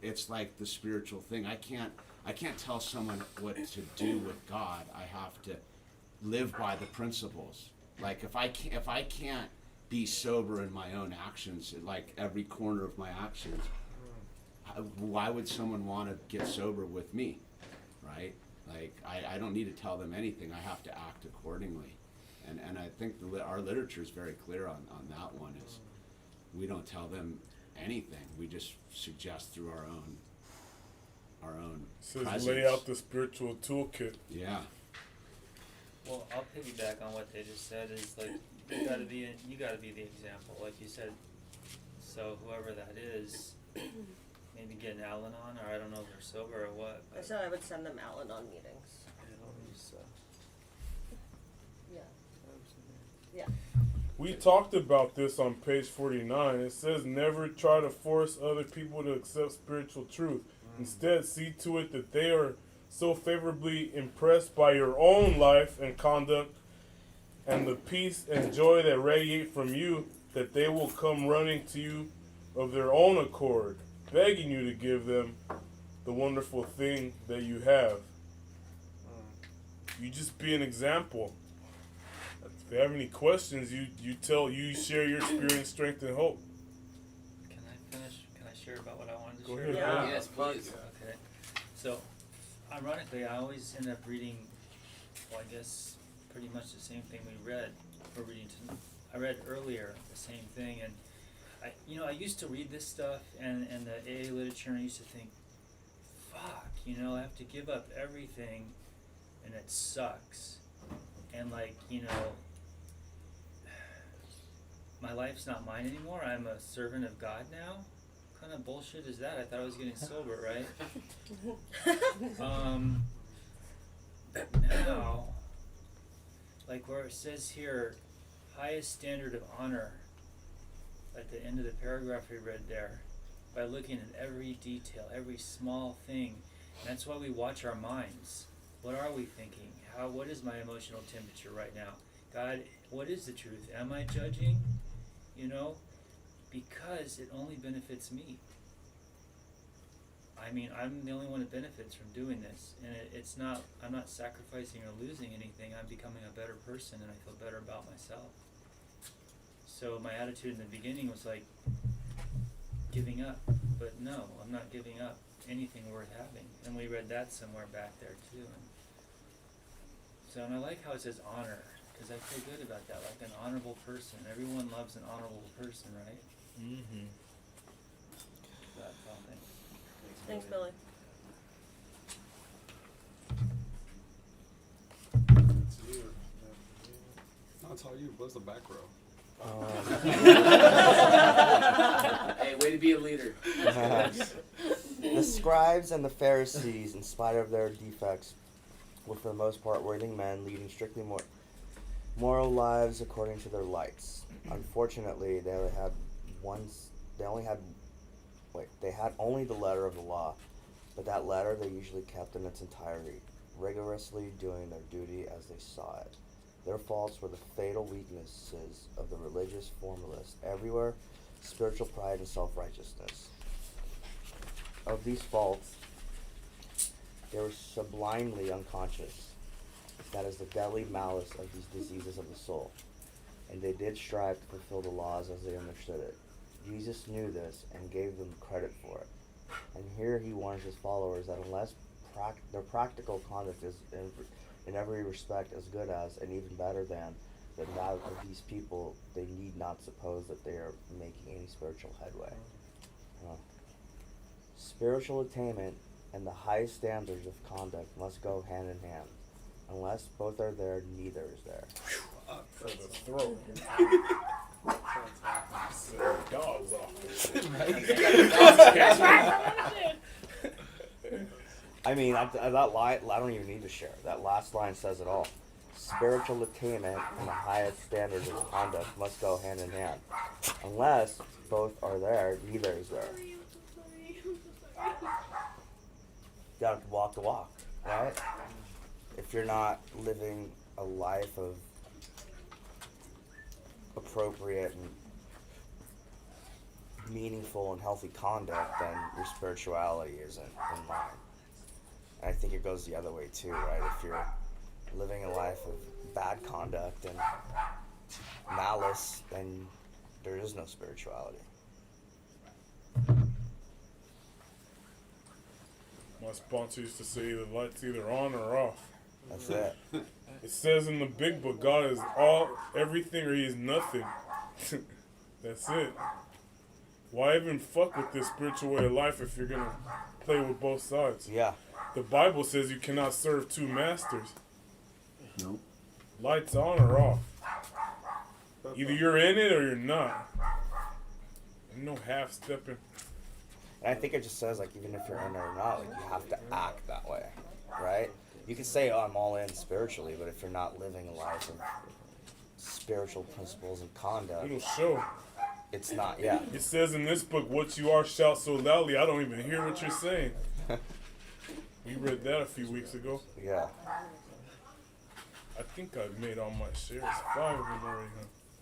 it's like the spiritual thing. I can't tell someone what to do with God. I have to live by the principles. Like if I can't be sober in my own actions, like every corner of my actions, why would someone want to get sober with me, right? Like I don't need to tell them anything. I have to act accordingly, and I think our literature is very clear on that one. Is we don't tell them anything. We just suggest through our own Says presence. lay out the spiritual toolkit. Yeah. Well, I'll piggyback on what they just said. Is like you gotta be the example, like you said. So whoever that is, maybe get an Al-Anon, or I don't know if they're sober or what. I said I would send them Al-Anon meetings. Yeah. Yeah. We talked about this on page 49. It says never try to force other people to accept spiritual truth. Instead, see to it that they are so favorably impressed by your own life and conduct and the peace and joy that radiate from you that they will come running to you of their own accord, begging you to give them the wonderful thing that you have. You just be an example. If they have any questions, you share your experience, strength, and hope. Can I finish? Can I share about what I wanted to Go share? ahead. Yeah. Yes, please. Okay. So, ironically, I always end up reading, well, I guess pretty much the same thing we read. I read earlier the same thing, and I used to read this stuff and the AA literature, and I used to think, fuck, I have to give up everything, and it sucks. And my life's not mine anymore. I'm a servant of God now. What kind of bullshit is that? I thought I was getting sober, right? Now, like where it says here, highest standard of honor, at the end of the paragraph we read there, by looking at every detail, every small thing. And that's why we watch our minds. What are we thinking? What is my emotional temperature right now? God, what is the truth? Am I judging? Because it only benefits me. I mean, I'm the only one that benefits from doing this, and I'm not sacrificing or losing anything. I'm becoming a better person, and I feel better about myself. So my attitude in the beginning was like giving up, but no, I'm not giving up anything worth having. And we read that somewhere back there too. And I like how it says honor, because I feel good about that, like an honorable person. Everyone loves an honorable person, right? Mm-hmm. That's all. Thanks, Billy. No, it's all you. What's the back row? Hey, way to be a leader. The scribes and the Pharisees, in spite of their defects, were for the most part worthy men, leading strictly moral lives according to their lights. Unfortunately, they had only the letter of the law, but that letter they usually kept in its entirety, rigorously doing their duty as they saw it. Their faults were the fatal weaknesses of the religious formalists everywhere: spiritual pride and self-righteousness. Of these faults, they were sublimely unconscious. That is the deadly malice of these diseases of the soul. And they did strive to fulfill the laws as they understood it. Jesus knew this and gave them credit for it. And here he warns his followers that unless their practical conduct is in every respect as good as, and even better than that of these people, they need not suppose that they are making any spiritual headway. Spiritual attainment and the highest standards of conduct must go hand in hand. Unless both are there, neither is there. For the throat. Dog's I mean, that line, I don't even need to share. That last line says it all. Spiritual attainment and the highest standards of conduct must go hand in hand. Unless both are there, neither is there. You gotta walk the walk, right? If you're not living a life of appropriate and meaningful and healthy conduct, then your spirituality isn't in line. And I think it goes the other way too, right? If you're living a life of bad conduct and malice, then there is no spirituality. My sponsor used to say the light's either on or off. That's it. It says in the big book, God is all, everything, or He is nothing. That's it. Why even fuck with this spiritual way of life if you're gonna play with both sides? Yeah. The Bible says you cannot serve two masters. Nope. Lights on or off. Either you're in it or you're not. No half stepping. And I think it just says, like, even if you're in it or not, like, you have to act that way, right? You can say, oh, I'm all in spiritually, but if you're not living a life of spiritual principles and conduct, It'll show. It's not, yeah. It says in this book, what you are, shout so loudly, I don't even hear what you're saying. We read that a few weeks ago. Yeah. I think I've made all my shares. 5 of them already,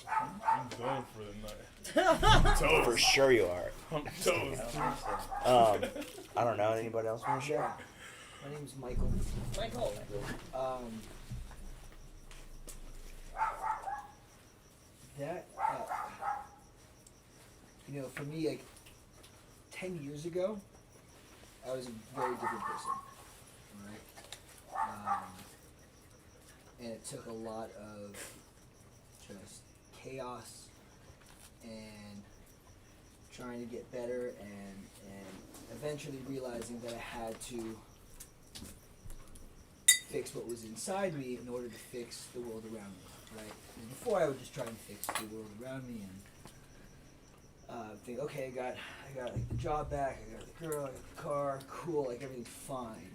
huh? I'm done for the night. I'm toast. For sure you are. I'm toast. I don't know. Anybody else want to share? My name's Michael. Michael. That, you know, for me, like, 10 years ago, I was a very different person, right? And it took a lot of just chaos and trying to get better and eventually realizing that I had to fix what was inside me in order to fix the world around me, right? And before I would just try and fix the world around me and think, okay, I got like the job back, I got the girl, I got the car, cool, like everything's fine.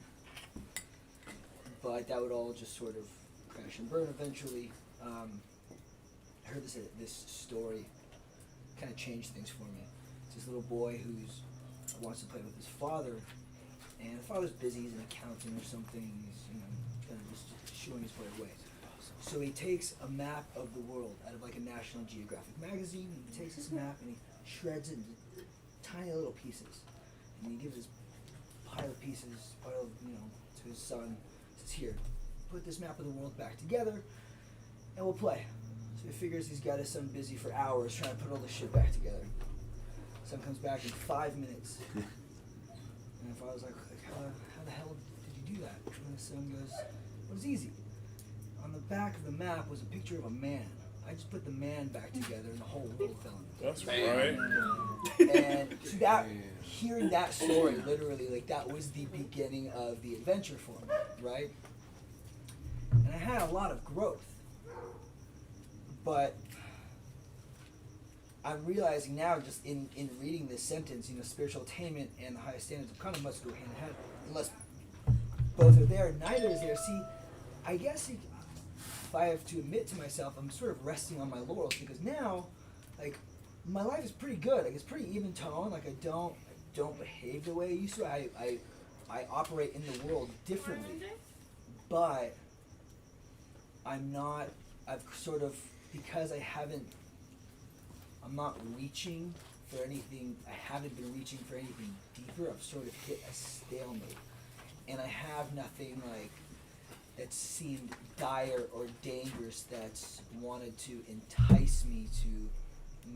But that would all just sort of crash and burn eventually. I heard this story, kind of changed things for me. It's this little boy who wants to play with his father, and the father's busy, he's an accountant or something, he's, you know, kind of just shooing his boy away. So he takes a map of the world out of like a National Geographic magazine, he takes this map and he shreds it into tiny little pieces. And he gives this pile of pieces, you know, to his son, says, here, put this map of the world back together and we'll play. So he figures he's got his son busy for hours trying to put all this shit back together. Son comes back in 5 minutes. And the father's like, how the hell did you do that? And the son goes, well, it's easy. On the back of the map was a picture of a man. I just put the man back together and the whole world fell into That's place. right. And so that, hearing that story, literally, like, that was the beginning of the adventure for me, right? And I had a lot of growth. But I'm realizing now, just in reading this sentence, you know, spiritual attainment and the highest standards of conduct must go hand in hand. Unless both are there, neither is there. See, I guess if I have to admit to myself, I'm sort of resting on my laurels because now, like, my life is pretty good. Like, it's pretty even tone. Like, I don't behave the way I used to. I operate in the world differently, but I'm not. I've sort of, because I'm not reaching for anything. I haven't been reaching for anything deeper. I've sort of hit a stalemate, and I have nothing like that seemed dire or dangerous that's wanted to entice me to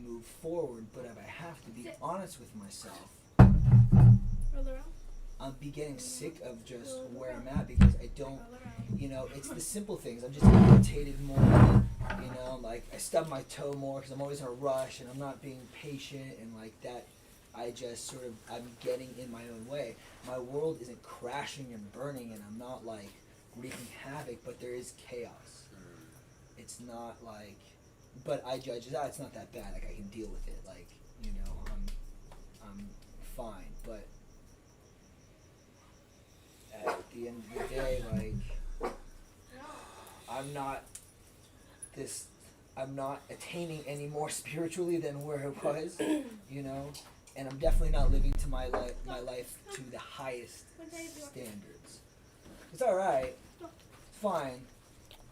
move forward. But if I have to be honest with myself, I'm getting sick of just where I'm at because I don't, you know, it's the simple things. I'm just irritated more, you know, like I stub my toe more because I'm always in a rush and I'm not being patient and like that. I just sort of, I'm getting in my own way. My world isn't crashing and burning and I'm not like wreaking havoc, but there is chaos. It's not like, but I judge it, it's not that bad, like I can deal with it, like, you know, I'm fine, but at the end of the day, like, I'm not this, I'm not attaining any more spiritually than where it was, you know, and I'm definitely not living to my life to the highest standards. It's all right, it's fine.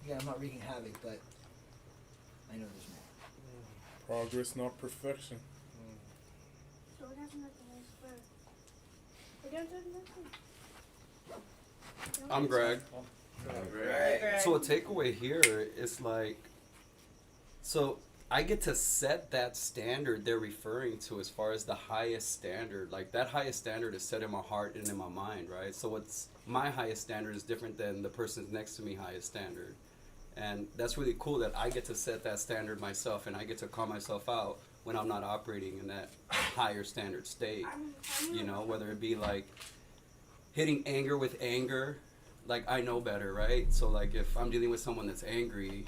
Again, I'm not wreaking havoc, but I know there's more. Progress, not perfection. So what happened at the last birth? We don't have nothing. I'm Greg. Greg. So a takeaway here is like, so I get to set that standard they're referring to as far as the highest standard. Like that highest standard is set in my heart and in my mind, right? So what's my highest standard is different than the person's next to me highest standard. And that's really cool that I get to set that standard myself, and I get to call myself out when I'm not operating in that higher standard state. You know, whether it be like hitting anger with anger, like I know better, right? So like if I'm dealing with someone that's angry,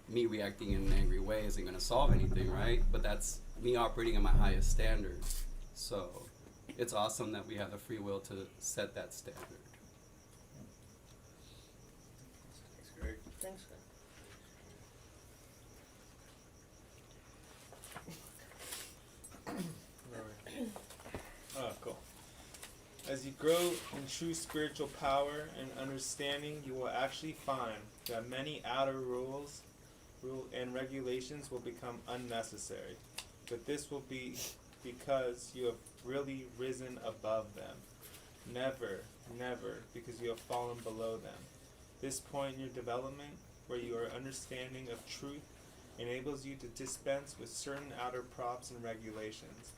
me reacting in an angry way isn't gonna solve anything, right? But that's me operating in my highest standard. So it's awesome that we have the free will to set that standard. Thanks, Greg. Thanks, Greg. Oh, cool. As you grow in true spiritual power and understanding, you will actually find that many outer rules and regulations will become unnecessary. But this will be because you have really risen above them. Never, never because you have fallen below them. This point in your development, where your understanding of truth enables you to dispense with certain outer props and regulations,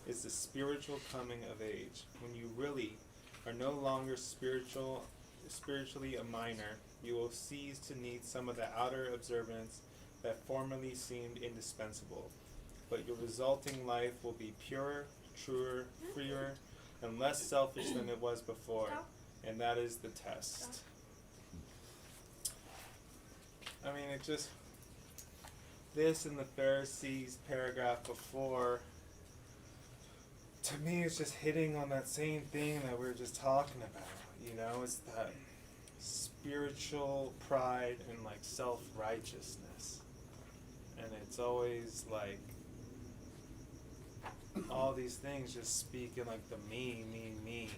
is the spiritual coming of age, when you really are no longer spiritually a minor. You will cease to need some of the outer observance that formerly seemed indispensable, but your resulting life will be purer, truer, freer, and less selfish than it was before, and that is the test. I mean, it just, this and the Pharisees paragraph before, to me, it's just hitting on that same thing that we were just talking about. You know, it's that spiritual pride and like self-righteousness, and it's always like all these things just speaking like the me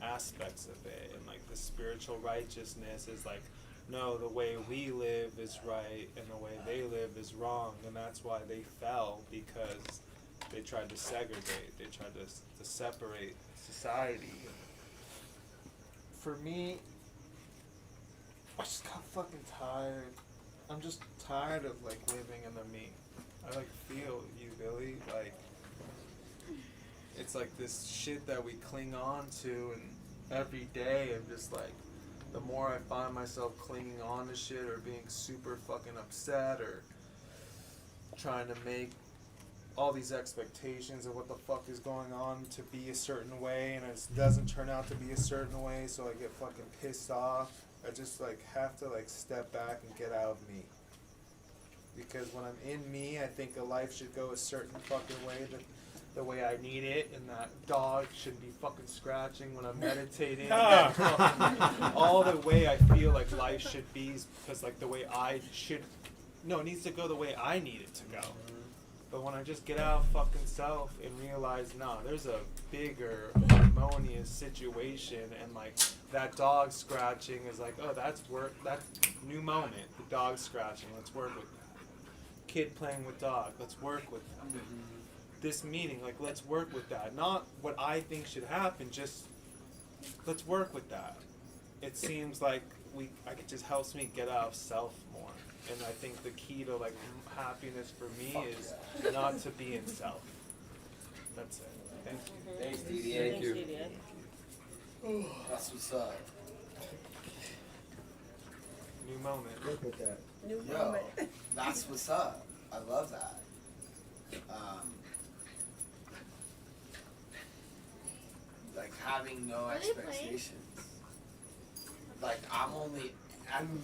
aspects of it, and like the spiritual righteousness is like, no, the way we live is right and the way they live is wrong, and that's why they fell, because they tried to segregate, they tried to separate society. For me, I just got fucking tired. I'm just tired of like living in the me. I like feel you, Billy, like it's like this shit that we cling on to, and every day I'm just like, the more I find myself clinging on to shit or being super fucking upset or trying to make all these expectations of what the fuck is going on to be a certain way, and it doesn't turn out to be a certain way, so I get fucking pissed off. I just like have to like step back and get out of me. Because when I'm in me, I think a life should go a certain fucking way, the way I need it, and that dog should be fucking scratching when I'm meditating. All the way I feel like life should be, because like the way I should, no, it needs to go the way I need it to go. But when I just get out of fucking self and realize, nah, there's a bigger, harmonious situation, and like that dog scratching is like, oh, that's work, that new moment, the dog scratching, let's work with that. Kid playing with dog, let's work with that. This meeting, like, let's work with that. Not what I think should happen, just let's work with that. It seems like it just helps me get out of self more. And I think the key to like happiness for me is not to be in self. That's it. Thank you. Thanks, DDA. Thank you. DDA. That's what's up. New moment. Look at that. New Yo, moment. that's what's up. I love that. Like having no expectations. Like I'm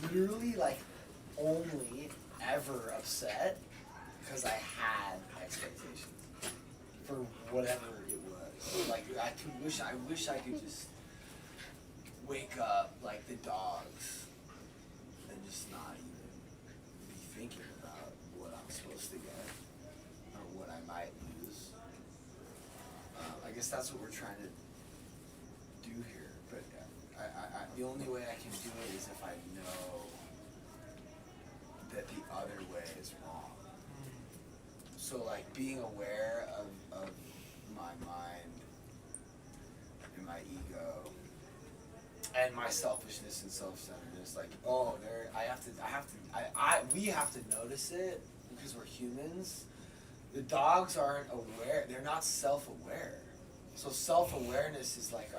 literally like only ever upset because I had expectations for whatever it was. Like I wish I could just wake up like the dogs and just not even be thinking about what I'm supposed to get or what I might lose. I guess that's what we're trying to do here. But the only way I can do it is if I know that the other way is wrong. So like being aware of my mind and my ego and my selfishness and self-centeredness, like, oh, we have to notice it because we're humans. The dogs aren't aware, they're not self-aware. So self-awareness is like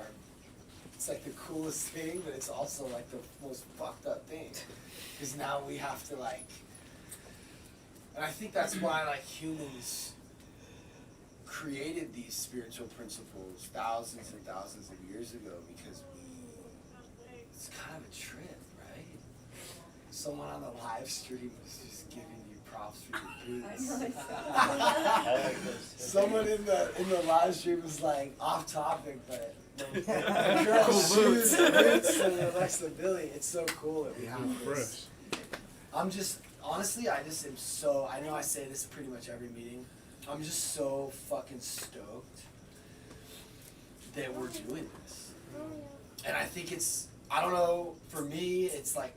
it's like the coolest thing, but it's also like the most fucked up thing. Because now we have to like, and I think that's why like humans created these spiritual principles thousands and thousands of years ago, because it's kind of a trip, right? Someone on the live stream was just giving you props for your boots. Someone in the live stream was like off topic, but the girl's shoes, boots, and the flexibility. It's so cool that we have this. I'm just honestly, I just am so. I know I say this pretty much every meeting. I'm just so fucking stoked that we're doing this, and I think it's. I don't know. For me, it's like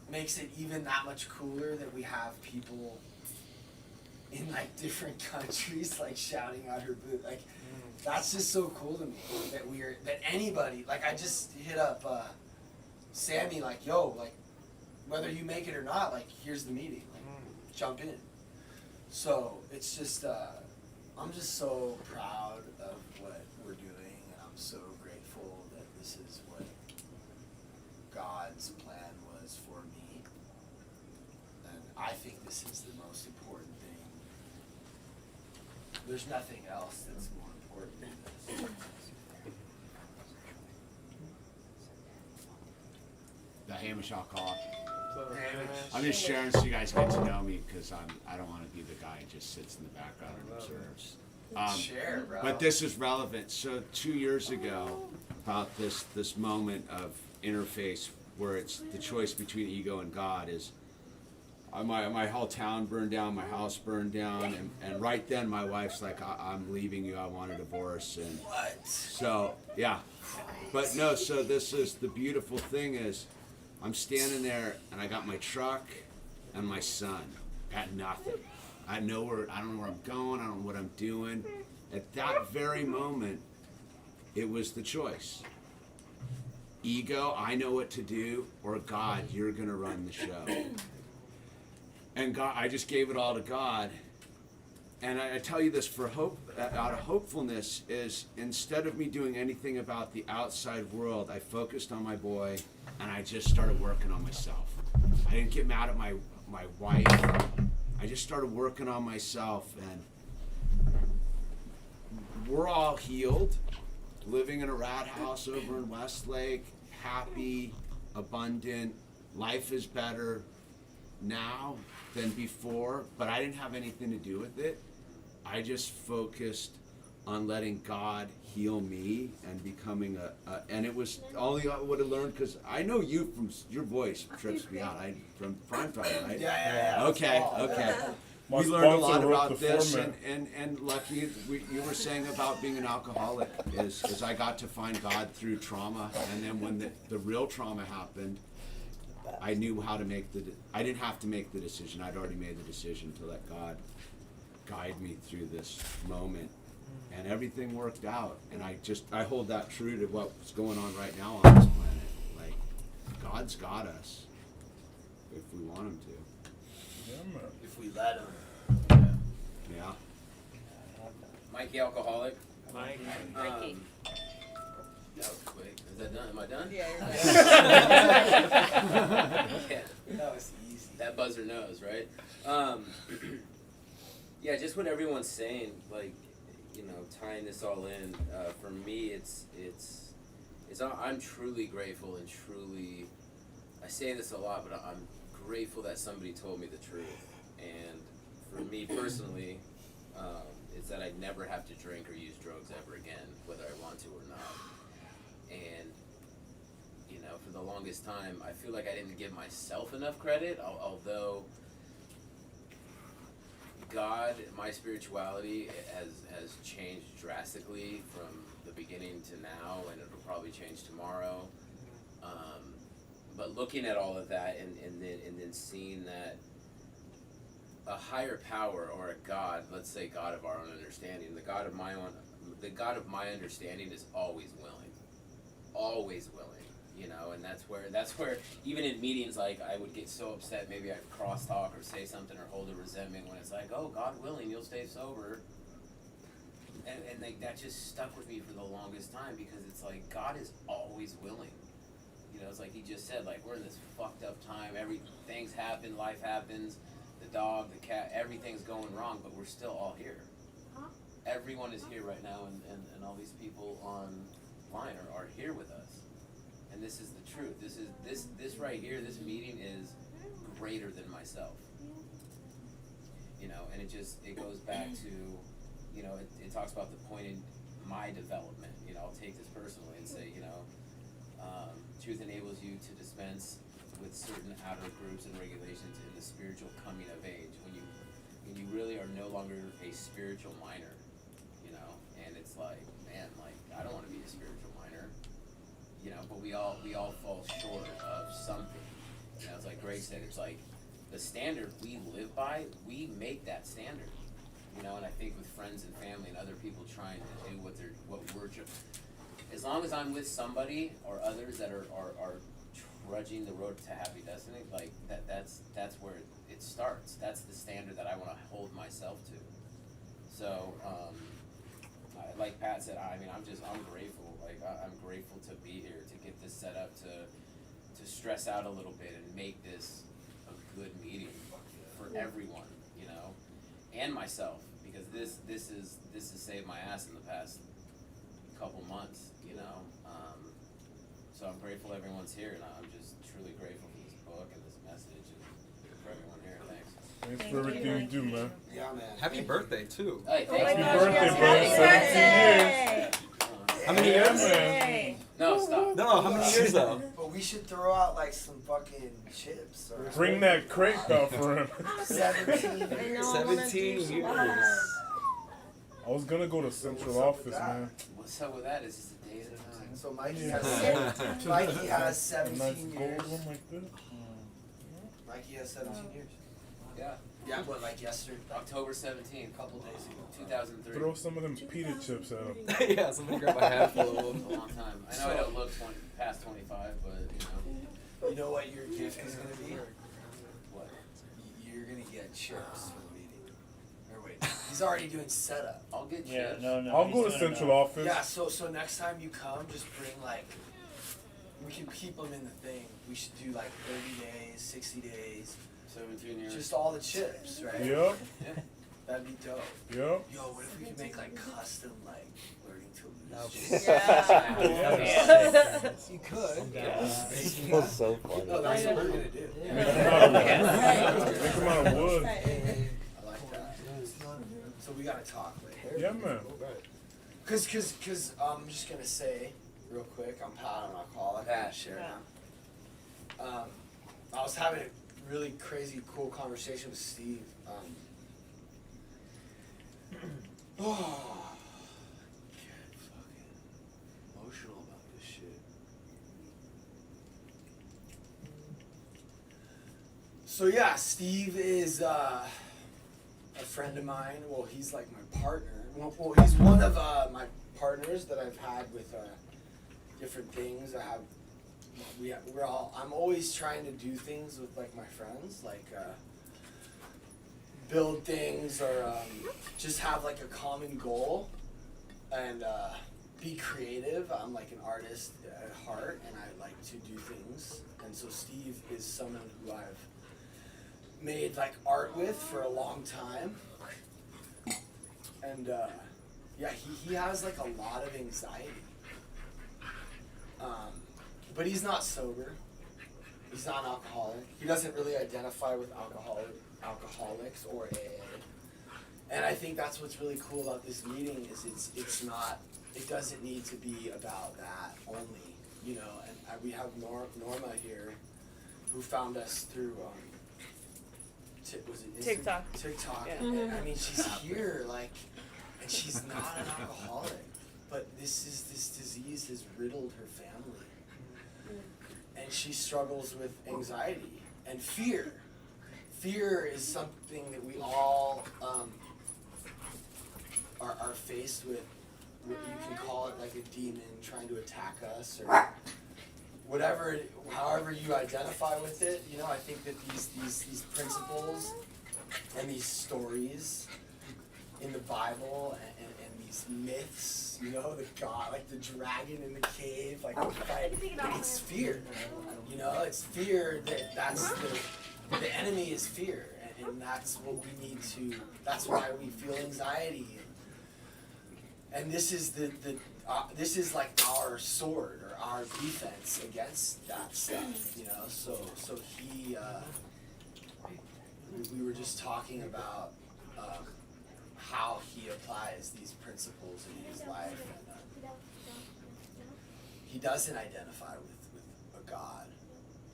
makes it even that much cooler that we have people in like different countries like shouting out her boot. Like that's just so cool to me that anybody, like I just hit up Sammy, like, yo, like whether you make it or not, like here's the meeting, like jump in. So it's just I'm just so proud of what we're doing, and I'm so grateful that this is what God's plan was for me, and I think this is the most important thing. There's nothing else that's more important than this. The Hamish alcoholic. I'm just sharing so you guys get to know me, because I don't want to be the guy who just sits in the background and observes. Share, bro. But this is relevant. So 2 years ago, about this moment of interface where it's the choice between ego and God is my whole town burned down, my house burned down, and right then my wife's like, I'm leaving you, I want a divorce. And what? So yeah, but no. So this is the beautiful thing is I'm standing there and I got my truck and my son. Got nothing. I don't know where I'm going. I don't know what I'm doing. At that very moment, it was the choice. Ego, I know what to do, or God, you're gonna run the show. And God, I just gave it all to God. And I tell you this for hope, out of hopefulness, is instead of me doing anything about the outside world, I focused on my boy, and I just started working on myself. I didn't get mad at my wife. I just started working on myself, and we're all healed, living in a rat house over in Westlake, happy, abundant. Life is better now than before, but I didn't have anything to do with it. I just focused on letting God heal me and becoming and it was all I would have learned, because I know you from your voice trips me out. From Prime Time, right? Yeah. Okay. We learned a lot about this, and lucky you were saying about being an alcoholic is I got to find God through trauma, and then when the real trauma happened, I knew how to I didn't have to make the decision. I'd already made the decision to let God guide me through this moment, and everything worked out. And I hold that true to what's going on right now on this planet. Like, God's got us if we want Him to. Yeah, man. If we let him. Yeah. Mikey Alcoholic. Mikey. That was quick. Is that done? Am I done? Yeah, you're Yeah. That was easy. That buzzer knows, right? Yeah, just what everyone's saying, like, tying this all in. For me, it's I'm truly grateful and truly, I say this a lot, but I'm grateful that somebody told me the truth. And for me personally, it's that I'd never have to drink or use drugs ever again, whether I want to or not. And for the longest time, I feel like I didn't give myself enough credit, although God, my spirituality has changed drastically from the beginning to now, and it'll probably change tomorrow. But looking at all of that and then seeing that a higher power or a God, let's say God of our own understanding, the God of my understanding is always willing, you know, and that's where even in meetings, like, I would get so upset, maybe I'd crosstalk or say something or hold a resentment when it's like, oh, God willing, you'll stay sober. And like, that just stuck with me for the longest time, because it's like, God is always willing. You know, it's like he just said, like, we're in this fucked up time, things happen, life happens, the dog, the cat, everything's going wrong, but we're still all here. Everyone is here right now, and all these people online are here with us. And this is the truth. This right here, this meeting is greater than myself. You know, and it goes back to, you know, it talks about the point in my development. You know, I'll take this personally and say, you know, truth enables you to dispense with certain outer groups and regulations in the spiritual coming of age, when you really are no longer a spiritual minor, you know. And it's like, man, like, I don't want to be a spiritual minor, you know. But we all fall short of something. You know, it's like Greg said, it's like the standard we live by, we make that standard, you know. And I think with friends and family and other people trying to do what we're as long as I'm with somebody or others that are trudging the road to happy destiny, like that's where it starts. That's the standard that I want to hold myself to. So, like Pat said, I mean, I'm grateful. Like, I'm grateful to be here, to get this set up, to stress out a little bit and make this a good meeting for everyone, you know, and myself, because this has saved my ass in the past couple months, you know. So I'm grateful everyone's here, and I'm just truly grateful for this book and this message, and for everyone here. Thanks. Thanks for everything you do, man. Yeah, man. Happy birthday too. Hey, Oh my thanks. gosh, Happy birthday, yes, How many Yeah, years? man. No, stop. No, how many years though? But we should throw out like some fucking chips or Bring that crate out for him. 17. I know, I wanna 17 do some years. more. I was gonna go to central office, man. What's up with that? It's just a day at a time. So Mikey has Mikey has A nice 17 gold years. one like this. Mikey has 17 years. Yeah. Yeah, but like yesterday, October 17th, couple days ago. 2003. Throw some of them pita chips at him. Yeah, somebody grab a handful of them. A long time. I know I don't look past 25, but you know. You know what your gift is gonna be? What? You're gonna get chips for the meeting. Or wait, he's already doing setup. I'll get chips. Yeah, no. I'll he's go to doing it central now. office. Yeah, so next time you come, just bring like, we can keep them in the thing. We should do like 30 days, 60 days, 17 years. just all the chips, right? Yep. That'd be dope. Yep. Yo, what if we could make like custom like learning to lose? Yeah. Yeah. You could. That's so funny. No, that's what we're gonna do. Make them out of wood. I like that. So we gotta talk later. Yeah, man. Cause I'm just gonna say real quick, I'm Pat, I'm alcoholic. Pat. Share now. I was having a really crazy cool conversation with Steve. Oh, get fucking emotional about this shit. So yeah, Steve is a friend of mine. Well, he's like my partner. Well, he's one of my partners that I've had with different things. I'm always trying to do things with like my friends, like build things or just have like a common goal and be creative. I'm like an artist at heart, and I like to do things. And so Steve is someone who I've made like art with for a long time. And yeah, he has like a lot of anxiety. But he's not sober. He's not an alcoholic. He doesn't really identify with alcoholics or AA. And I think that's what's really cool about this meeting is it doesn't need to be about that only, you know. And we have Norma here, who found us through was it TikTok. TikTok. Yeah. And, I mean, she's here, like, and she's not an alcoholic, but this disease has riddled her family, and she struggles with anxiety and fear. Fear is something that we all are faced with. You can call it like a demon trying to attack us, or whatever, however you identify with it. You know, I think that these principles and these stories in the Bible and these myths, you know, the God, like the dragon in the cave, like it's fear. You know, it's fear that's the enemy is fear, and that's what we need to. That's why we feel anxiety. And this is this is like our sword or our defense against that stuff, you know. So he, we were just talking about how he applies these principles in his life, and he doesn't identify with a God.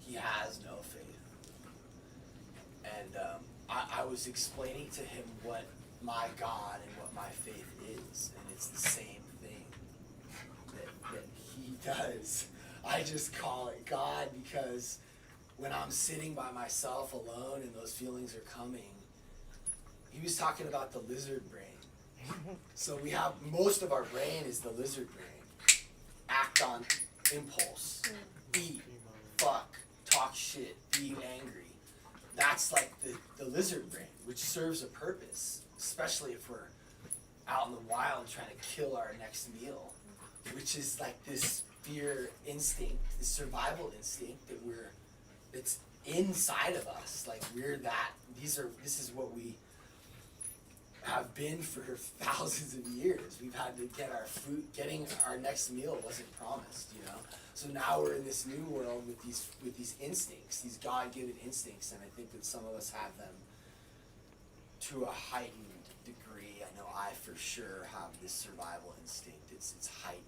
He has no faith, and I was explaining to him what my God and what my faith is, and it's the same thing that he does. I just call it God because when I'm sitting by myself alone and those feelings are coming, he was talking about the lizard brain. So we have, most of our brain is the lizard brain. Act on impulse, eat, fuck, talk shit, be angry. That's like the lizard brain, which serves a purpose, especially if we're out in the wild trying to kill our next meal, which is like this fear instinct, this survival instinct it's inside of us. Like this is what we have been for thousands of years. We've had to get our food, getting our next meal wasn't promised, you know? So now we're in this new world with these instincts, these God-given instincts, and I think that some of us have them to a heightened degree. I know I for sure have this survival instinct. It's heightened.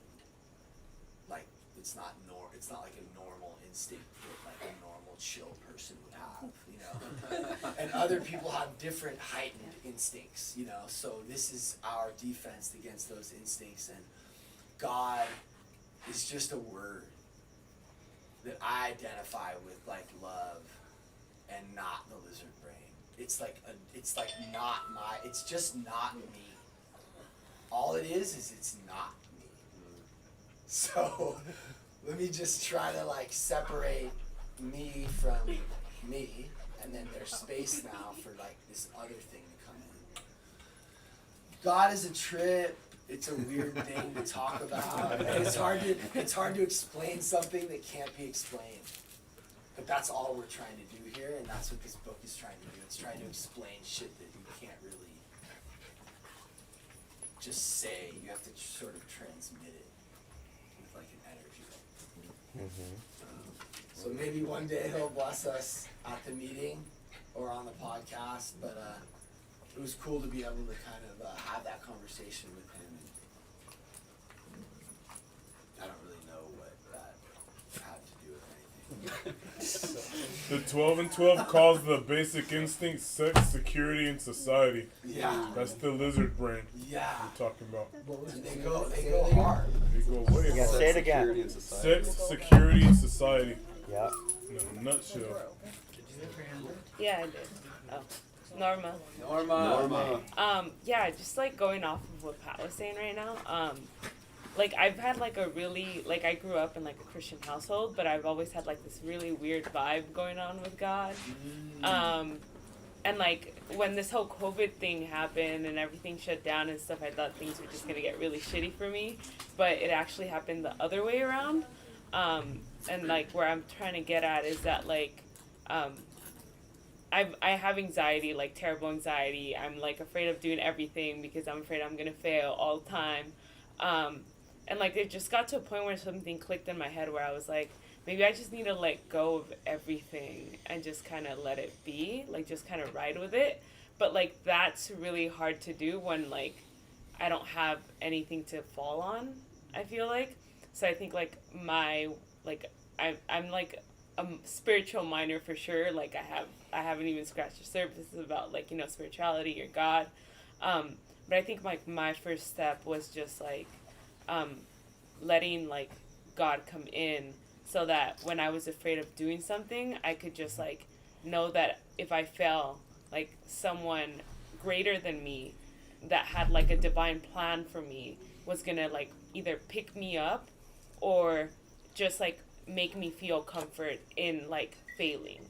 Like it's not like a normal instinct that like a normal chill person would have, you know. And other people have different heightened instincts, you know. So this is our defense against those instincts, and God is just a word that I identify with, like love and not the lizard brain. It's like not my, it's just not me. All it is it's not me. So let me just try to like separate me from me, and then there's space now for like this other thing to come in. God is a trip. It's a weird thing to talk about. And it's hard to explain something that can't be explained. But that's all we're trying to do here, and that's what this book is trying to do. It's trying to explain shit that you can't really just say. You have to sort of transmit it with like an energy. So maybe one day he'll bless us at the meeting or on the podcast, but it was cool to be able to kind of have that conversation with him. I don't really know what that had to do with anything. The 12 and 12 calls the basic instincts sex, security, and society. Yeah. That's the lizard brain. Yeah. We're talking about. They go hard. They go way Yeah, hard. say it again. Sex, security, and society. Yep. In a nutshell. Yeah, I did. Oh. Norma. Yeah, just like going off of what Pat was saying right now. Like I've had like a really, like I grew up in like a Christian household, but I've always had like this really weird vibe going on with God. And like when this whole COVID thing happened and everything shut down and stuff, I thought things were just gonna get really shitty for me, but it actually happened the other way around. And like where I'm trying to get at is that like, I have anxiety, like terrible anxiety. I'm like afraid of doing everything because I'm afraid I'm gonna fail all the time. And like it just got to a point where something clicked in my head where I was like, maybe I just need to let go of everything and just kind of let it be, like just kind of ride with it. But like that's really hard to do when like I don't have anything to fall on, I feel like. So I think like I'm like spiritual minor for sure. Like I haven't even scratched the surface about like, you know, spirituality or God. But I think like my first step was just like letting like God come in, so that when I was afraid of doing something, I could just like know that if I fell, like someone greater than me that had like a divine plan for me was gonna like either pick me up or just like make me feel comfort in like failing.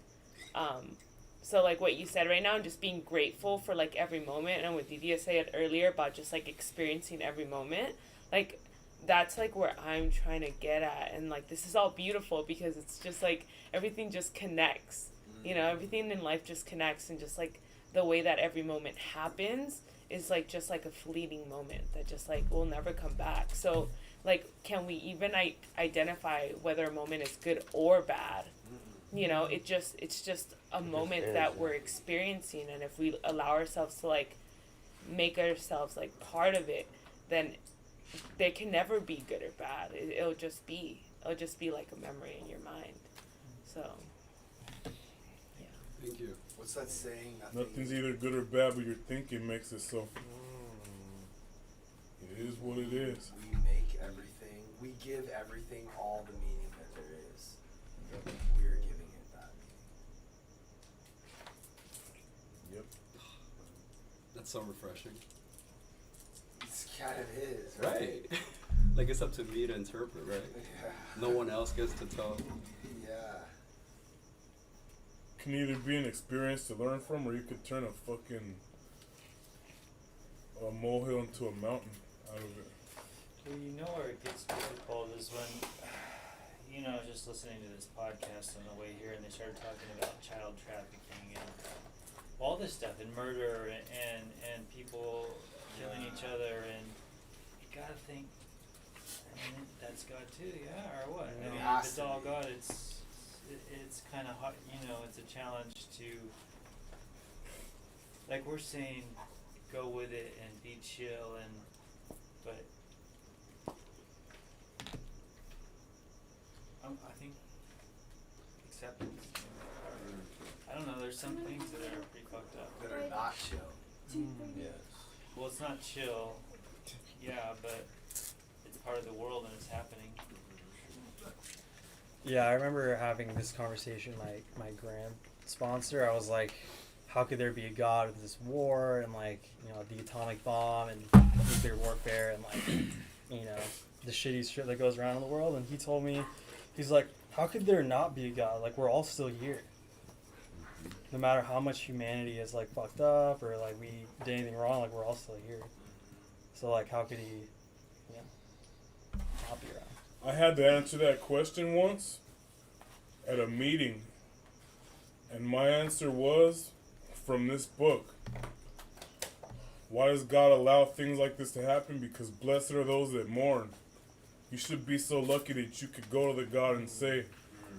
So like what you said right now, just being grateful for like every moment, and what Didia said earlier about just like experiencing every moment, like that's like where I'm trying to get at. And like this is all beautiful because it's just like everything just connects, you know, everything in life just connects, and just like the way that every moment happens is like just like a fleeting moment that just like will never come back. So like, can we even identify whether a moment is good or bad? You know, it's just a moment that we're experiencing, and if we allow ourselves to like make ourselves like part of it, then there can never be good or bad. It'll just be like a memory in your mind. So yeah. Thank you. What's that saying? Nothing's either good or bad, but your thinking makes it so. It is what it is. We make everything, we give everything all the meaning that there is. We're giving it that meaning. Yep. That's so refreshing. It's kind of is, Right. Like it's up to me to interpret, right? Yeah. No one else gets to tell. Yeah. Can either be an experience to learn from, or you could turn a fucking molehill into a mountain out of it. Well, you know where it gets difficult is when, you know, just listening to this podcast on the way here, and they started talking about child trafficking and all this stuff, and murder, and people killing each other, and you gotta think, I mean, that's God too, yeah, or what? I mean, if it's all God, it's kind of hard, you know, it's a challenge to, like we're saying, go with it and be chill, but I think acceptance. I don't know. There's some things that are pretty fucked up. That are not chill. Yes. Well, it's not chill. Yeah, but it's part of the world and it's happening. Yeah, I remember having this conversation with my grand sponsor. I was like, how could there be a God with this war and like, you know, the atomic bomb and nuclear warfare and like, you know, the shitty shit that goes around in the world? And he told me, he's like, how could there not be a God? Like, we're all still here. No matter how much humanity is like fucked up or like we did anything wrong, like we're all still here. So like, how could he, you know, not be around? I had to answer that question once at a meeting, and my answer was from this book. Why does God allow things like this to happen? Because blessed are those that mourn. You should be so lucky that you could go to the God and say,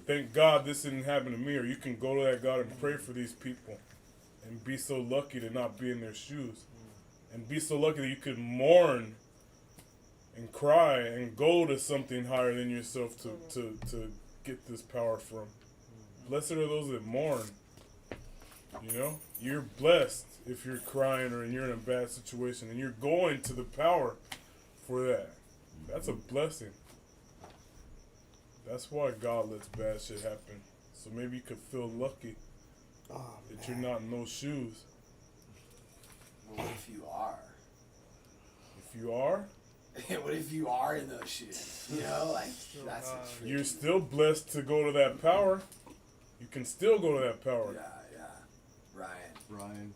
thank God this didn't happen to me. Or you can go to that God and pray for these people and be so lucky to not be in their shoes. And be so lucky that you could mourn and cry and go to something higher than yourself to get this power from. Blessed are those that mourn. You know? You're blessed if you're crying or you're in a bad situation and you're going to the power for that. That's a blessing. That's why God lets bad shit happen. So maybe you could feel lucky that you're not in those shoes. Well, what if you are? If you are? What if you are in those shoes? You know, like, that's the truth. You're still blessed to go to that power. You can still go to that power. Yeah. Ryan,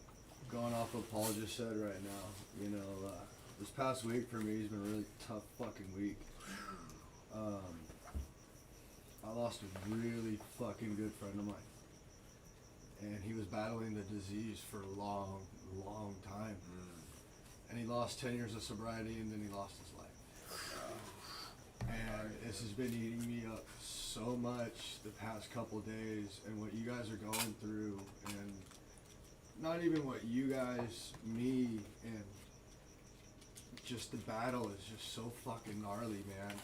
going off what Paul just said right now, you know, this past week for me has been a really tough fucking week. I lost a really fucking good friend of mine. And he was battling the disease for a long, long time. And he lost 10 years of sobriety and then he lost his life. And this has been eating me up so much the past couple days, and what you guys are going through, and not even what you guys, me, and just the battle is just so fucking gnarly, man.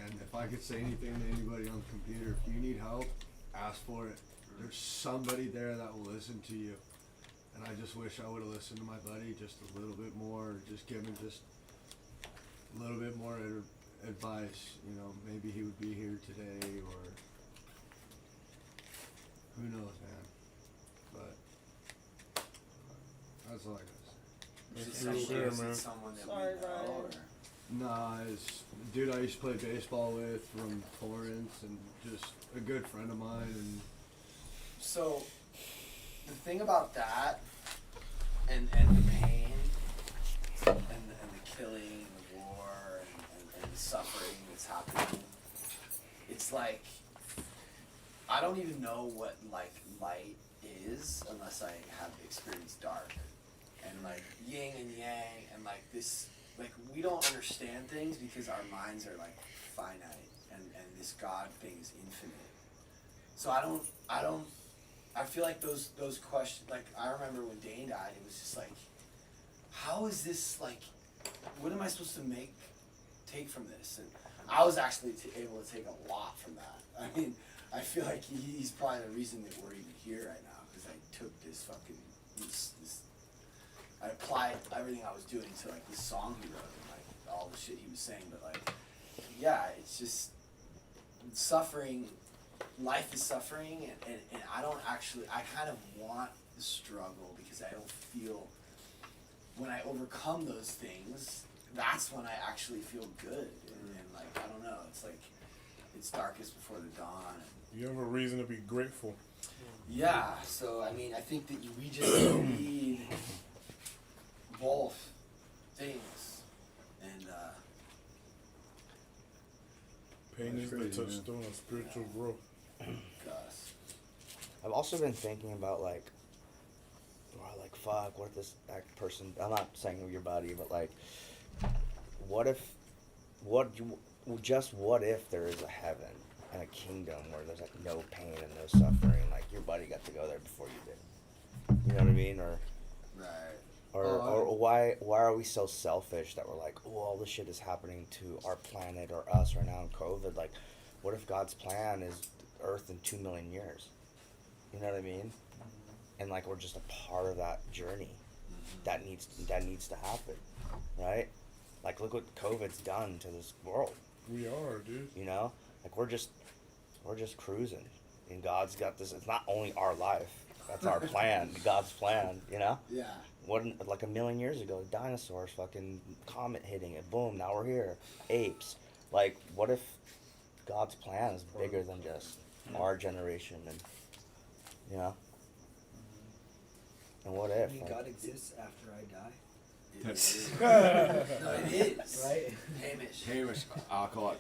And if I could say anything to anybody on the computer, if you need help, ask for it. There's somebody there that will listen to you. And I just wish I would have listened to my buddy just a little bit more, just given just a little bit more advice. You know, maybe he would be here today, or who knows, man. But that's all I gotta say. Is it For sure, man. someone that Sorry, we know, Ryan. or? Nah, it's a dude I used to play baseball with from Torrance, and just a good friend of mine. And So, the thing about that, and the pain, and the killing, and the war, and the suffering that's happening, it's like, I don't even know what, like, light is unless I have experienced dark. And, like, yin and yang, and, like, this, like, we don't understand things because our minds are, like, finite, and this God thing is infinite. So I feel like those questions, like, I remember when Dane died, it was just like, how is this, like, what am I supposed to take from this? And I was actually able to take a lot from that. I mean, I feel like he's probably the reason that we're even here right now, because I took this fucking, I applied everything I was doing to, like, this song he wrote, and, like, all the shit he was saying, but, like, yeah, it's just suffering. Life is suffering, and I don't actually, I kind of want the struggle, because I don't feel, when I overcome those things, that's when I actually feel good, and like, I don't know, it's like, it's darkest before the dawn. And You have a reason to be grateful. yeah, so I mean, I think that we just need both things, and Pain is the crazy, man. touchstone of spiritual growth. Gus. I've also been thinking about like fuck, what if this person, I'm not saying your body, but like, what if there is a heaven and a kingdom where there's like no pain and no suffering, like your buddy got to go there before you did. You know what I mean? Or why are we so selfish that we're like, oh, all this shit is happening to our planet or us right now in COVID? Like, what if God's plan is Earth in 2 million years? You know what I mean? And like, we're just a part of that journey that needs to happen, right? Like, look what COVID's done to this world. We are, dude. You know, like we're just cruising, and God's got this. It's not only our life. That's our plan. God's plan. You know. Yeah. Like 1 million years ago, dinosaurs, fucking comet hitting it, boom, now we're here. Apes. Like, what if God's plan is bigger than just our generation, and, you know? And what if? I mean, like, God exists after I die. No, it is. Right? Hamish, alcoholic.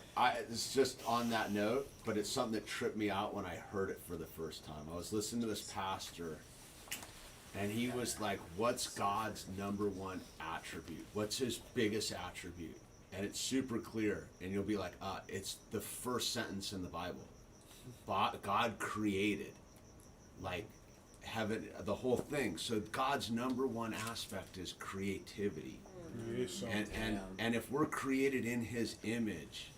It's just on that note, but it's something that tripped me out when I heard it for the first time. I was listening to this pastor, and he was like, what's God's number one attribute? What's his biggest attribute? And it's super clear, and you'll be like, it's the first sentence in the Bible. God created, like, heaven, the whole thing. So God's number one aspect is creativity. And if we're created in his image,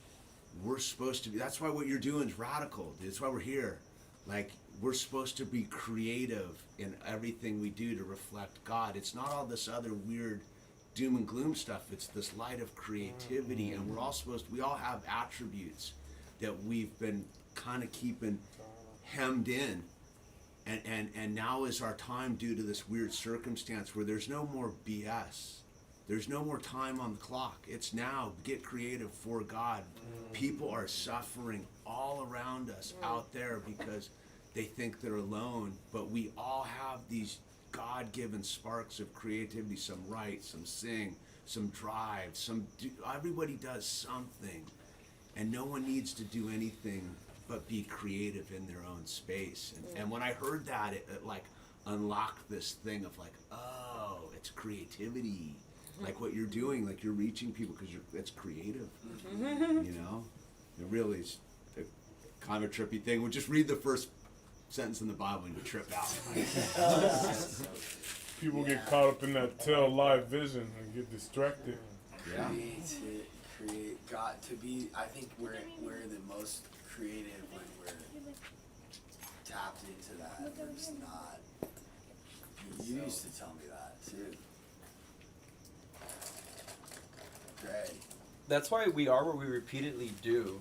we're supposed to be, that's why what you're doing is radical. That's why we're here. Like, we're supposed to be creative in everything we do to reflect God. It's not all this other weird doom and gloom stuff. It's this light of creativity, and we all have attributes that we've been kind of keeping hemmed in. And now is our time, due to this weird circumstance where there's no more BS. There's no more time on the clock. It's now. Get creative for God. People are suffering all around us out there because they think they're alone. But we all have these God-given sparks of creativity. Some write, some sing, some drive, everybody does something. And no one needs to do anything but be creative in their own space. And when I heard that, it like unlocked this thing of like, oh, it's creativity. Like what you're doing, like you're reaching people because it's creative. You know? It really is kind of a trippy thing. We'll just read the first sentence in the Bible and you trip out. People get caught up in that tail live vision and get distracted. Yeah. to be. I think we're the most creative when we're tapped into that. We're just not. You used to tell me that too. Great. That's why we are what we repeatedly do.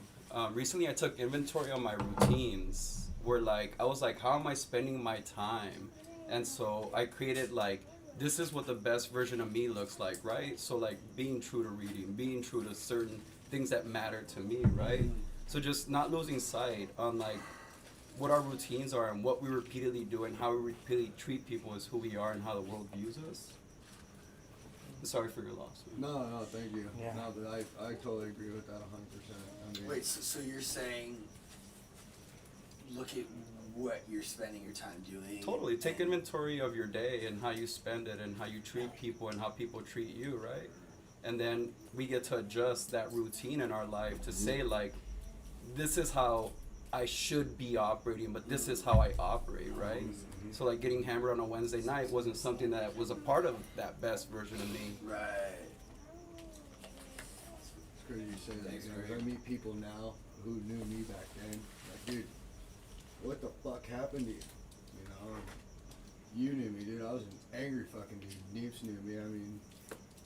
Recently, I took inventory on my routines. Where like I was like, how am I spending my time? And so I created like, this is what the best version of me looks like, right? So like being true to reading, being true to certain things that matter to me, right? So just not losing sight on like what our routines are and what we repeatedly do and how we repeatedly treat people is who we are and how the world views us. Sorry for your loss. No, thank you. Yeah. No, but I totally agree with that 100%. I mean, Wait, so you're saying, look at what you're spending your time doing? Totally. Take inventory of your day and how you spend it and how you treat people and how people treat you, right? And then we get to adjust that routine in our life to say like, this is how I should be operating, but this is how I operate, right? So like getting hammered on a Wednesday night wasn't something that was a part of that best version of me. Right. it's crazy you say that. You know, I meet people now who knew me back then. Like, dude, what the fuck happened to you? You know, you knew me, dude. I was an angry fucking dude. Neeps knew me. I mean,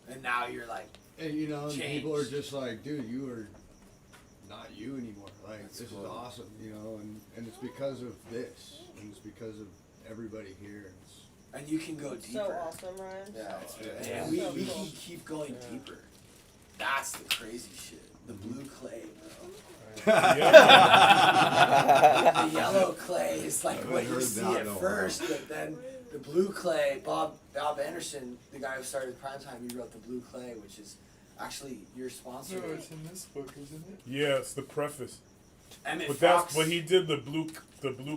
and now you're like, and you know, and changed. people are just like, dude, you are not you anymore. Like, That's this cool. is awesome, you know, and it's because of this, and it's because of everybody here. And it's, and you can go deeper. So awesome, Ryan. Yeah, it's good. Yeah. And we So can cool. keep going deeper. That's the crazy shit. The blue clay, bro. The yellow clay is like what you see at first, but then the blue clay, Bob Anderson, the guy who started Primetime, he wrote the blue clay, which is actually your sponsor. No, it's in this book, isn't it? Yeah, it's the preface. Emmett But Fox he did the blue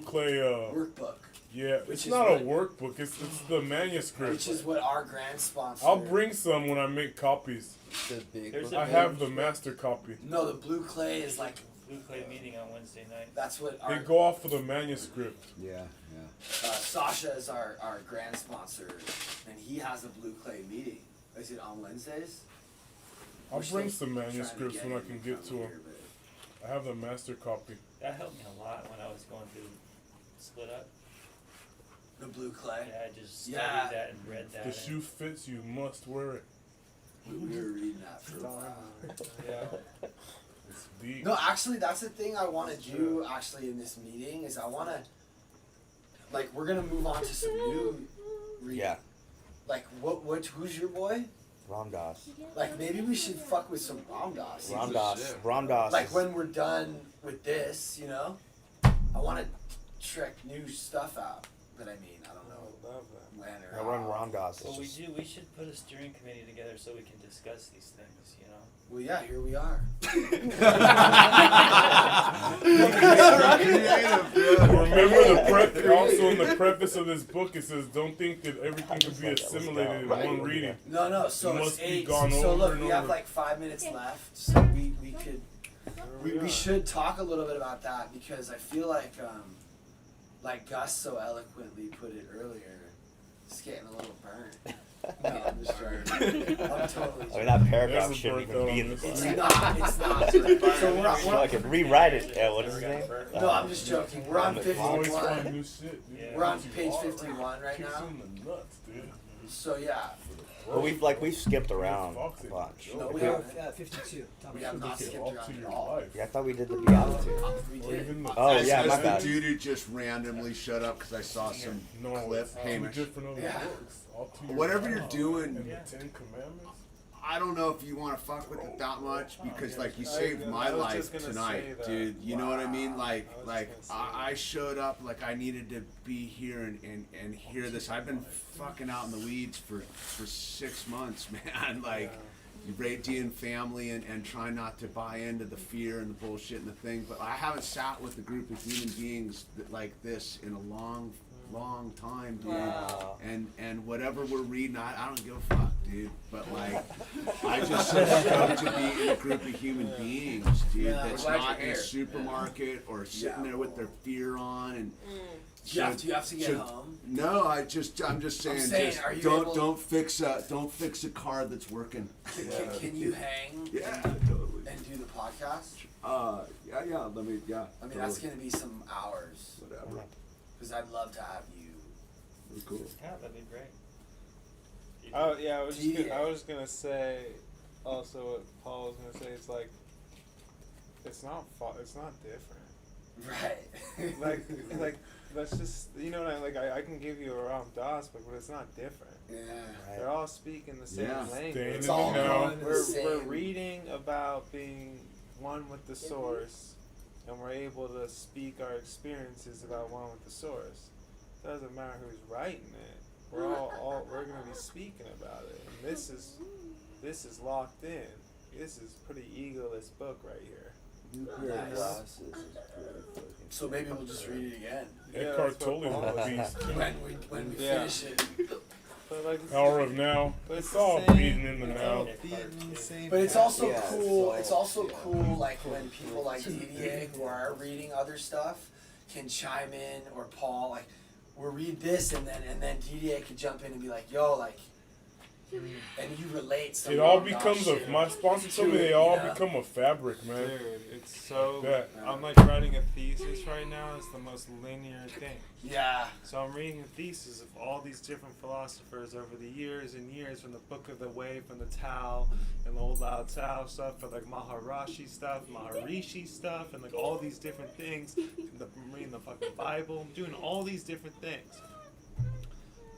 clay. workbook, Yeah, Which it's is not a what- workbook. It's the manuscript. which is what our grand sponsor. I'll bring some when I make copies. There's I have the master copy. No, the blue clay is like Blue Clay meeting on Wednesday night. that's what They our go off of the manuscript. yeah. Sasha is our grand sponsor, and he has a blue clay meeting. Is it on Wednesdays? I'll We're bring still some trying to manuscripts get when I him can to get come to them. here, but- I have the master copy. That helped me a lot when I was going through Split Up. The blue clay. Yeah, I just studied Yeah. that and read that. The shoe fits, you must wear it. We were reading that for a while. Yeah. It's deep. No, actually, that's the thing I want to do. Actually, in this meeting, is I want to, like, we're gonna move on to some new reading. Yeah. Like, who's your boy? Ram Dass. Like, maybe we should fuck with some Ram Dass. Ram Dass. Ram Dass. Like when we're done with this, you know, I want to check new stuff out. But I mean, I don't know when or I run Ram Dass. Well, we should put a steering committee together so we can discuss these things, you know? Well, yeah, here we are. Also in the preface of this book, it says, "Don't think that everything can be assimilated in one reading." No. So It it's must be 8. gone So over look, and we have over. like 5 minutes left. So we should talk a little bit about that because I feel like Gus so eloquently put it earlier, it's getting a little burnt. No, I'm just joking. I'm totally I mean, that paragraph Never shouldn't burnt even be on in the this. book. It's not. So So I can rewrite it. Yeah, what is his name? No, I'm just joking. We're on You always find 51. new shit, dude. We're on It's page hard. 51 right Kicks now. in the nuts, dude. So yeah, But we've skipped around Fuck a it. bunch. No, we We're have- at 52. Top we of have not Look at skipped all around to at your all. life. Yeah, I thought we did the Beatitude. We Or did. even the Oh, As- yeah, as my the bad. dude who just randomly shut up because I saw some No, clip. it's two Hamish. different other Yeah. books. All to your Whatever you're life. doing, And the Ten Commandments. I don't know if you want to fuck with it that much because, like, you I- saved I my was life just gonna tonight, say that. dude. You know what I mean? Wow. Like, I was like just gonna say I showed up like I needed to be here and hear this. I've been fucking out in the weeds for 6 months, man. Like, Dean family and trying not to buy into the fear and the bullshit and the thing. But I haven't sat with a group of human beings like this in a long time, dude. Wow. And whatever we're reading, I don't give a fuck, dude. But like, I just so stoked to be in a group of human beings, dude. Yeah, That's glad not you're in a here. supermarket or sitting there with their fear on and. You have to get home. No, I'm just saying, just are you don't fix a car that's working. Can you hang? Yeah, totally. And do the podcast? Yeah. Let me. Yeah. I mean, that's gonna be some hours. Whatever. Because I'd love to have you. That's cool. Yeah, that'd be great. Oh yeah, I was gonna say also what Paul was gonna say. It's like it's not different. Right. like let's just I can give you a Ram Dass book, but it's not different. Yeah. They're all speaking the same language. It's all going We're reading about being one with the source, and we're able to speak our experiences about one with the source. Doesn't matter who's writing it. We're we're gonna be speaking about it, and this is locked in. This is pretty egoless book right here. Nuclear glasses is pretty fucking. So maybe we'll just read it again. Eckhart Tolle is a beast. When we finish it. But like, Hour of now. But It's all beaten in the now. But it's also Yeah, cool. it's It's also cool, like when people like Didier who are reading other stuff can chime in, or Paul, like we'll read this, and then Didier can jump in and be like, "Yo, like," and you relate. Some It all Ram Dass becomes shit my sponsor told me to it, they all you know? become a fabric, man. dude, it's so. That. I'm like writing a thesis right now. It's the most linear thing. Yeah. So I'm reading a thesis of all these different philosophers over the years and years, from the Book of the Way, from the Tao and the old Lao Tao stuff, for like Maharishi stuff, Maharishi stuff, and like all these different things. I'm reading the fucking Bible. I'm doing all these different things.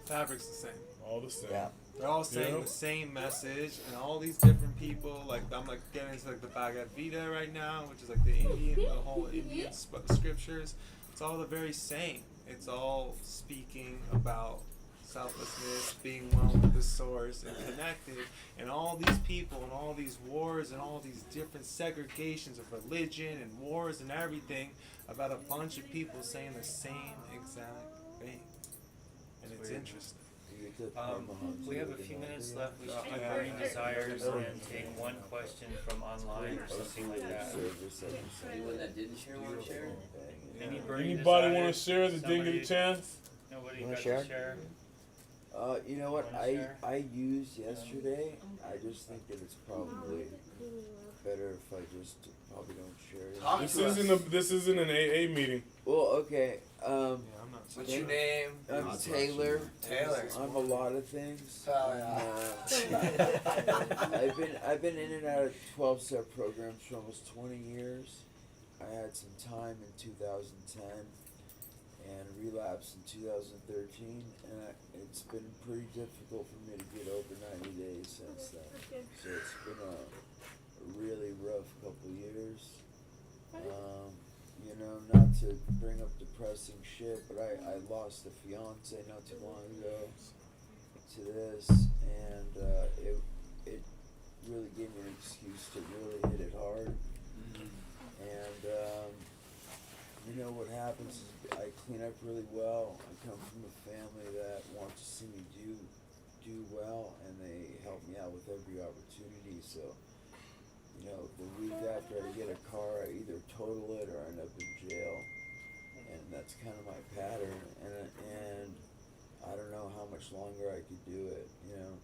Fabric's the same. All the same. Yeah. They're all saying Yep. the same message, and all these different people. Like I'm like getting into like the Bhagavad Gita right now, which is like the whole Indian scriptures. It's all the very same. It's all speaking about selflessness, being one with the source and connected, and all these people and all these wars and all these different segregations of religion and wars and everything about a bunch of people saying the same exact thing, and it's interesting. We have a few minutes left. We should do burning desires and take one question from online or something like that. Anyone that didn't share want to share? Any burning Anybody want to desires? share the Ding of the Somebody- Chance? Nobody Wanna got share? to share? You know what? Wanna share? I used yesterday. I just think that it's probably better if I just probably don't share it. This isn't an AA meeting. Well, okay. What's your name? I'm Taylor. Taylor. I'm a lot of things. Oh, yeah. I've been in and out of 12-step programs for almost 20 years. I had some time in 2010 and relapsed in 2013, and it's been pretty difficult for me to get over 90 days since then. So it's been a really rough couple years. You know, not to bring up depressing shit, but I lost a fiance not too long ago to this, and it really gave me an excuse to really hit it hard. And you know what happens is I clean up really well. I come from a family that wants to see me do well, and they help me out with every opportunity. So, you know, the week after I get a car, I either total it or end up in jail, and that's kind of my pattern. And I don't know how much longer I could do it, you know.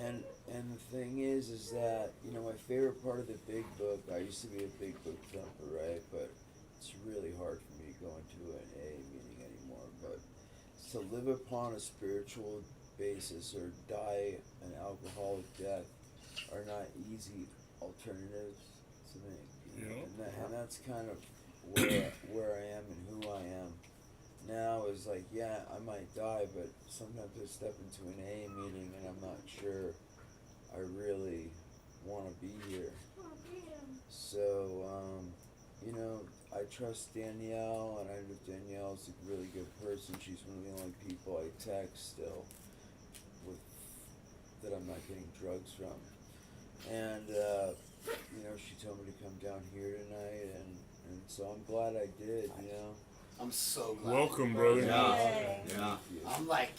And the thing is that, you know, my favorite part of the big book, I used to be a big book thumper, right? But it's really hard for me going to an AA meeting anymore. But to live upon a spiritual basis or die an alcoholic death are not easy alternatives to make. You know? And that's kind of where I am and who I am. Now is like, yeah, I might die, but sometimes I step into an AA meeting and I'm not sure I really want to be here. So, you know, I trust Danielle, and I know Danielle's a really good person. She's one of the only people I text still that I'm not getting drugs from. And, you know, she told me to come down here tonight, and so I'm glad I did, you know. I'm so glad. Welcome, brother. Yeah. I'm like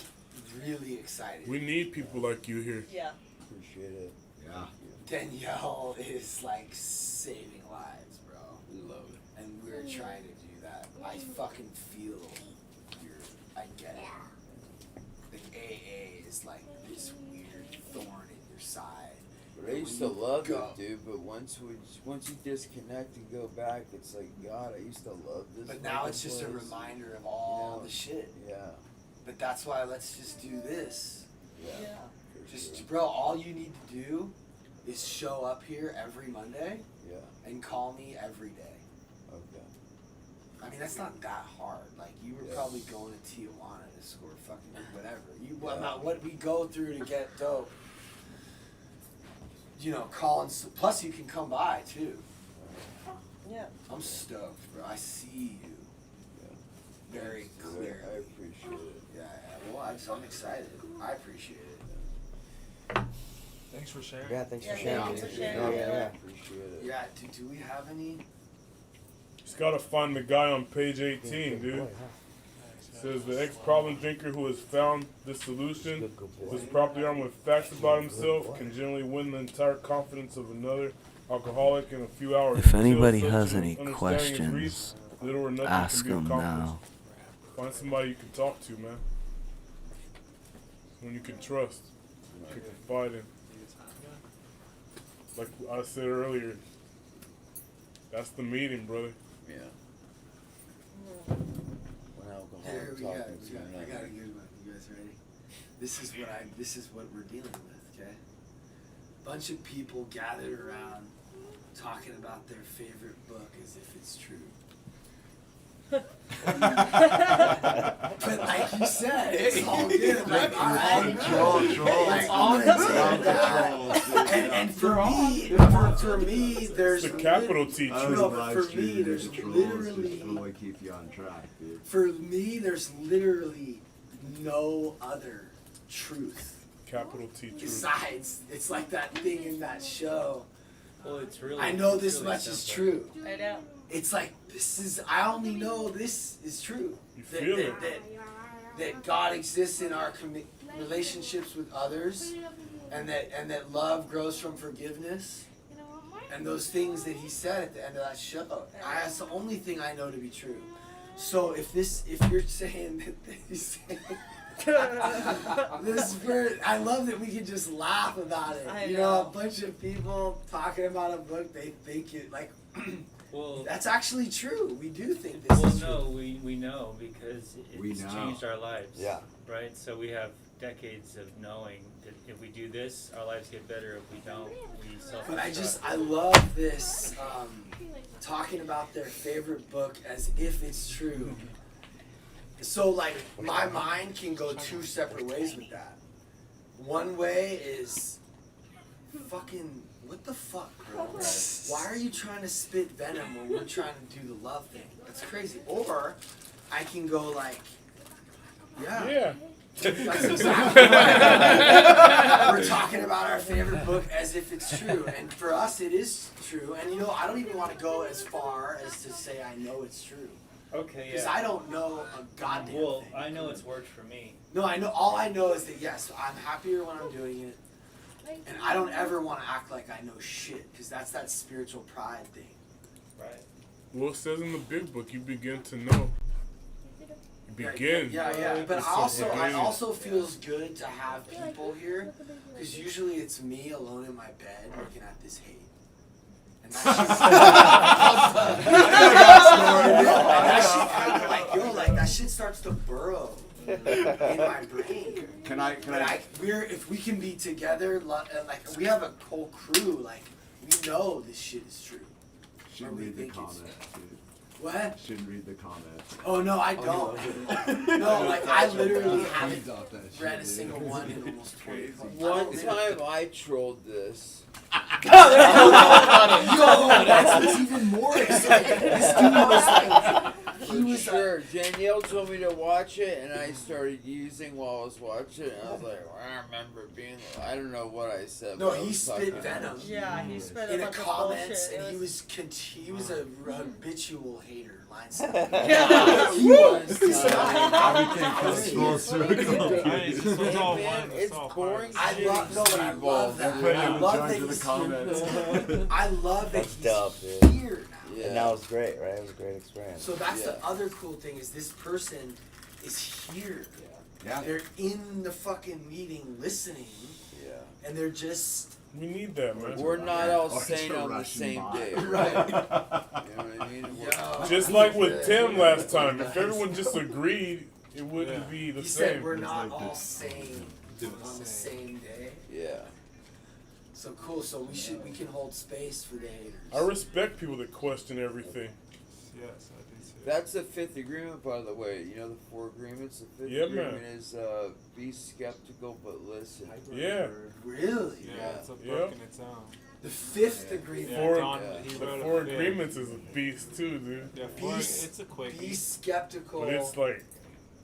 really excited. We need people like you here. Yeah. Appreciate it. Yeah. Danielle is like saving lives, bro. We love it. And we're trying to do that. I fucking feel I get it. Like AA is like this weird thorn in your side. But I used to love it, dude. But once you disconnect and go back, it's like, God, I used to love this. But now it's just a place. reminder of all the shit. Yeah. But that's why let's just do this. Yeah. Just, bro, all you need to do is show up here every Monday. Yeah. And call me every day. Okay. I mean, that's not that hard. Like, you were probably going to Tijuana to score fucking whatever. Not what we go through to get dope. You know, calling. Plus, you can come by too. Yeah. I'm stoked, bro. I see you. Yeah. Very clearly. I appreciate it. Yeah. Well, I'm excited. I appreciate it. Thanks for sharing. Yeah, thanks for Yeah, sharing. thank you for sharing. Yeah. Appreciate it. Yeah. Do we have any? Just gotta find the guy on page 18, dude. Says the ex-problem drinker who has found the solution, who is properly armed with facts about himself, can generally win the entire confidence of another alcoholic in a few hours. If anybody Until has such any understanding is questions, reached, little or nothing ask can be them accomplished. now. Find somebody you can talk to, man. When you can trust, you can confide in. Like I said earlier, that's the meeting, brother. Yeah. When alcohol Here we talking go. to I got a good one. You guys ready? This is what we're dealing with, okay? Bunch of people gathered around talking about their favorite book as if it's true. But like you said, it's all good. Like, all right, like, I'm gonna take that. And for me, there's It's the capital T I truth. would No, live for stream me, the there's trolls literally- to totally keep you on track, dude. For me, there's literally no other truth. Capital T truth. Besides, it's like that thing in that show. Well, it's really. I know it's this really much is simple. true. I know. It's like I only know this is true. You feel it. That God exists in our relationships with others, and that love grows from forgiveness, and those things that He said at the end of that show. That's the only thing I know to be true. So if you're saying that he's saying this, I love that we can just laugh about it. I You know, a bunch of people talking about a book, they think it like. Well, That's actually true. We do think this is true. no, we know because We it's know. changed our lives. Yeah. Right? So we have decades of knowing that if we do this, our lives get better. If we don't, we self-destruct. I love this, talking about their favorite book as if it's true. So, like, my mind can go two separate ways with that. One way is fucking, what the fuck, bro? Why are you trying to spit venom when we're trying to do the love thing? That's crazy. Or I can go like, Yeah. that's exactly right. We're talking about our favorite book as if it's true. And for us, it is true. And, you know, I don't even want to go as far as to say I know it's true. Okay, Because yeah. I don't know a goddamn Well, thing. I know it's worked for me. No, I know. All I know is that, yes, I'm happier when I'm doing it. And I don't ever want to act like I know shit. Because that's that spiritual pride thing. Right. Well, it says in the big book, you begin to know. You begin. Yeah. But It's it beginning. also feels good to have people here. Because usually it's me alone in my bed looking at this hate. And that shit starts to burrow in my brain. Can I? If we can be together, like we have a whole crew, like we know this shit is true. Shouldn't read the comments, dude. What? Shouldn't read the comments. Oh no, I don't. No, like I literally haven't Stop that shit, read a dude. single one in almost 20 years. One time I trolled this. Yo, that's what's even more exciting. This dude was like, he was sure. Danielle told me to watch it, and I started using while I was watching it. And I was like, well, I remember being. I don't know what I said. No, but I he was spit talking venom. Yeah, he spit in a the bunch of comments, bullshit. and It he was a habitual hater. Line stuff. Yeah. He was. Everything comes full circle. It's boring. I love that. Put I him in love charge that of the he's comments. I love that That's he's dope, dude. here now. Yeah. And that was great, right? It was a great experience. So that's Yeah. the other cool thing is this person is here. Yeah. They're in the fucking meeting listening, Yeah. and they're just We need that, man. We're not all Or sane it's a on the Russian same bot. day. right. You know what I mean? Just like with Tim last time, if everyone just agreed, it wouldn't be the He same. said we're not like all this. sane on the same day. Yeah. So cool. So we can hold space for the haters. I respect people that question everything. Yes, I do too. That's the fifth agreement, by the way. You know the 4 agreements? The fifth Yeah, agreement man. is be skeptical but listen. Yeah. Really? Yeah, it's a book Yep. in its own. The 5th agreement. Yeah, Four- Don, yeah. he The wrote 4 a fifth. agreements is a beast too, dude. Yeah, it's a quickie. Be skeptical. But it's like,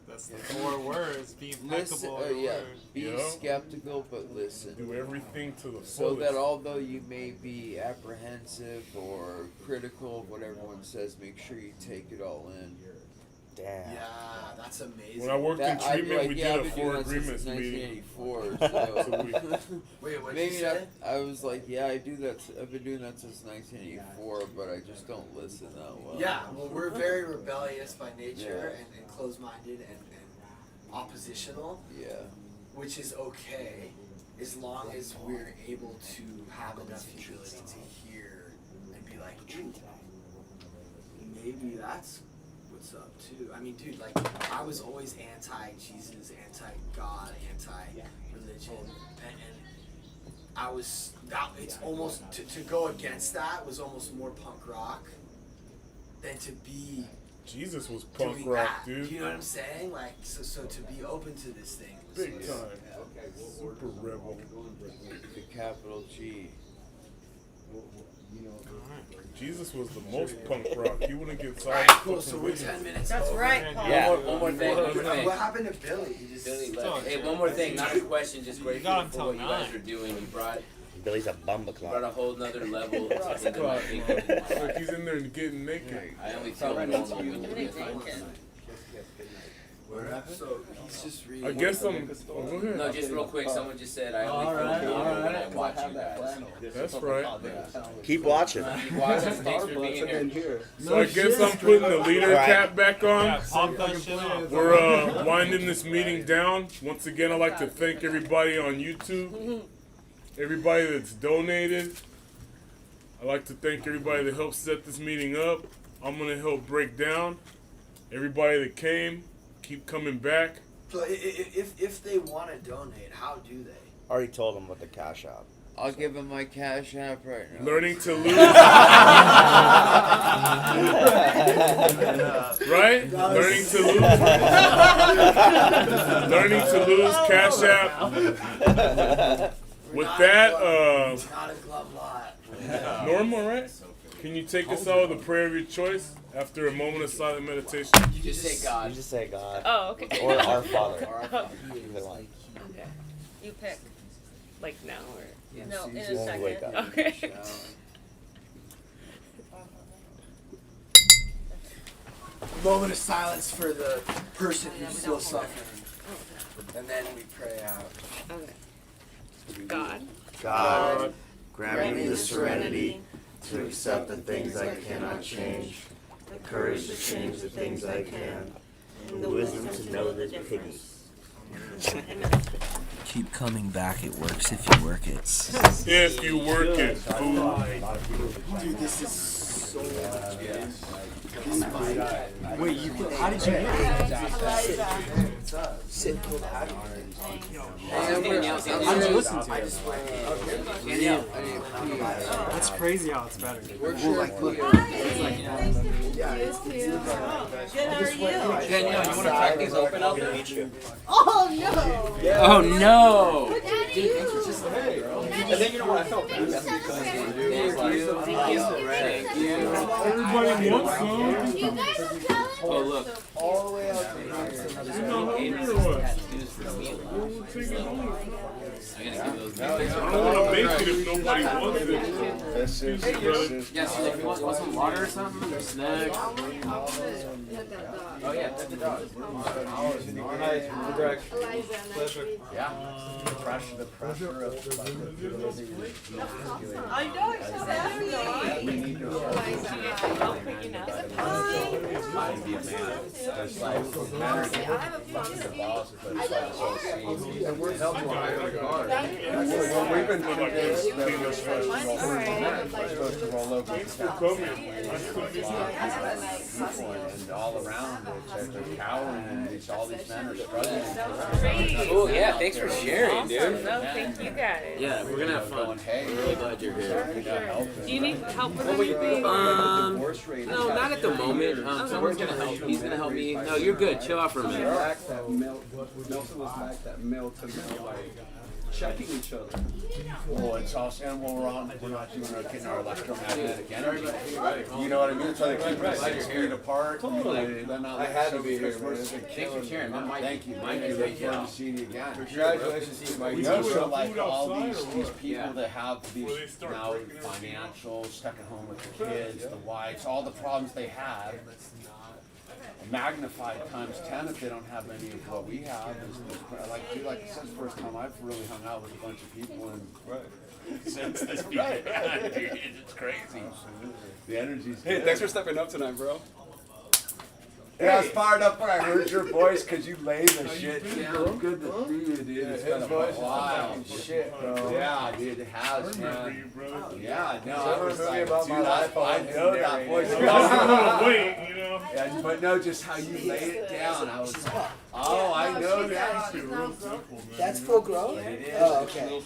That's the 4 words. Be Listen, impeccable. in your yeah. word. Be Yeah. skeptical but listen. do everything to the So fullest. that although you may be apprehensive or critical of what everyone says, make sure you take it all in. Damn. Yeah, that's amazing. When I worked in That- I'd be treatment, like, we yeah, did I've a been 4 doing that since agreements meeting. 1984. So Wait, what did maybe you say? I was like, yeah, I do that. I've been doing that since 1984, but I just don't listen that well. Yeah, well, we're very rebellious by nature Yeah. and closed-minded and oppositional, Yeah. which is okay as long as we're able to have enough humility to hear and be like, ooh, maybe that's what's up too. I mean, dude, like I was always anti-Jesus, anti-God, anti-religion, and I was that. It's almost to go against that was almost more punk rock than to be Jesus was punk doing rock, that. dude. You know what I'm saying? Like, so to be open to this thing. Big time. Super rebel. The capital G. Jesus was the most punk rock. He wouldn't get signed. Alright, cool. So we're 10 minutes. That's over. right, Paul. Yeah. One more thing. One more thing. What happened to Billy? He just Billy left. Hey, one more thing. Not a question. Just grateful got for what until you guys 9. are doing. You brought Billy's a bumba brought a clock. whole nother level to Rock into my clock, thinking in my Like life. he's in there getting naked. I only tell them normal when you get So he's just reading. I guess I'm. Oh, go ahead. No, just real quick. Someone just said I only feel normal when I watch you guys. That's right. Keep watching. Keep watching. Thanks for being here. So I guess I'm putting the leader Right. cap back on. Yeah, pump that shit up. We're winding this meeting down. Once again, I'd like to thank everybody on YouTube, everybody that's donated. I'd like to thank everybody that helped set this meeting up. I'm going to help break down. Everybody that came, keep coming back. So if they want to donate, how do they? Already told him what the cash out. I'll give him my cash app right now. Learning to lose. Right? Learning to lose. Learning to lose. Cash app. With that, Not a glove lot. Normal, right? Can you take us out with a prayer of your choice after a moment of silent meditation? You just say God. You just say God. Oh, okay. Or our Father. Or our Father. Either one. Okay. You pick. Like now or No, in a When we second. wake up. okay. Moment of silence for the person who's still suffering, and then we pray out. Okay. God. God, grant me the serenity to accept the things I cannot change, the courage to change the things I can, and the wisdom to know the pity. Keep coming back. It works if you work it. If you work it, fool. Dude, this is so much. Wait, you can, how did you get it? Sit. I'm just listening to it. Danielle. That's crazy how it's better. Danielle, you want to crack these open out there? Oh no! Oh no! And then you know what I felt bad. Thank you. Everybody wants some. You guys are jealous? Oh look. take it home. I gotta give those. I don't want to make it if nobody wants it. This is. Yeah, so if you want some water or something, or snacks. Oh yeah, pet the dog. Nice. Pleasure. Yeah. The pressure of I know, it's so happy. we need to be a man. It's like matter the boss, but it's like so seen. And we're held to a higher regard. Well, we've been convinced that we're supposed to roll over. And all around they're cowering and all these men are struggling. Cool, yeah, thanks for sharing, dude. No, thank you guys. Yeah, we're gonna have fun. Hey, I'm really glad you're here. Do you need help with anything? No, not at the moment. Someone's gonna help. He's gonna help me. No, you're good. Chill out for a minute. Nelson was like that male to male, like checking each other. Well, it's also, and when we're not doing our getting our electromagnetic energy. You know what I mean? So they keep us 6 feet apart. Totally. I had to be here, man. Thanks for sharing. Thank you. Mike, Look forward to seeing you again. Congratulations to you, Mike. You know, so food like all outside these or what? people that have Where they these start now breaking everything up? financial, stuck at home with the kids, the wives, all the problems they have, magnified times 10 if they don't have any of what we have. Like I said, the first time I've really hung out with a bunch of people and since this began, dude, it's crazy. The energy's good. Hey, thanks for stepping up tonight, bro. Yeah, I was fired up when I heard your voice because you laid the shit down. Good to see you, dude. It's been a while. Shit, bro. Yeah, dude, it has, man. Yeah, no, I was like, about dude, my life, I know that voice. Wait, you know. Yeah, but no, just how you laid it down. I was like, oh, I know that. That's full grown? It is. Oh, okay.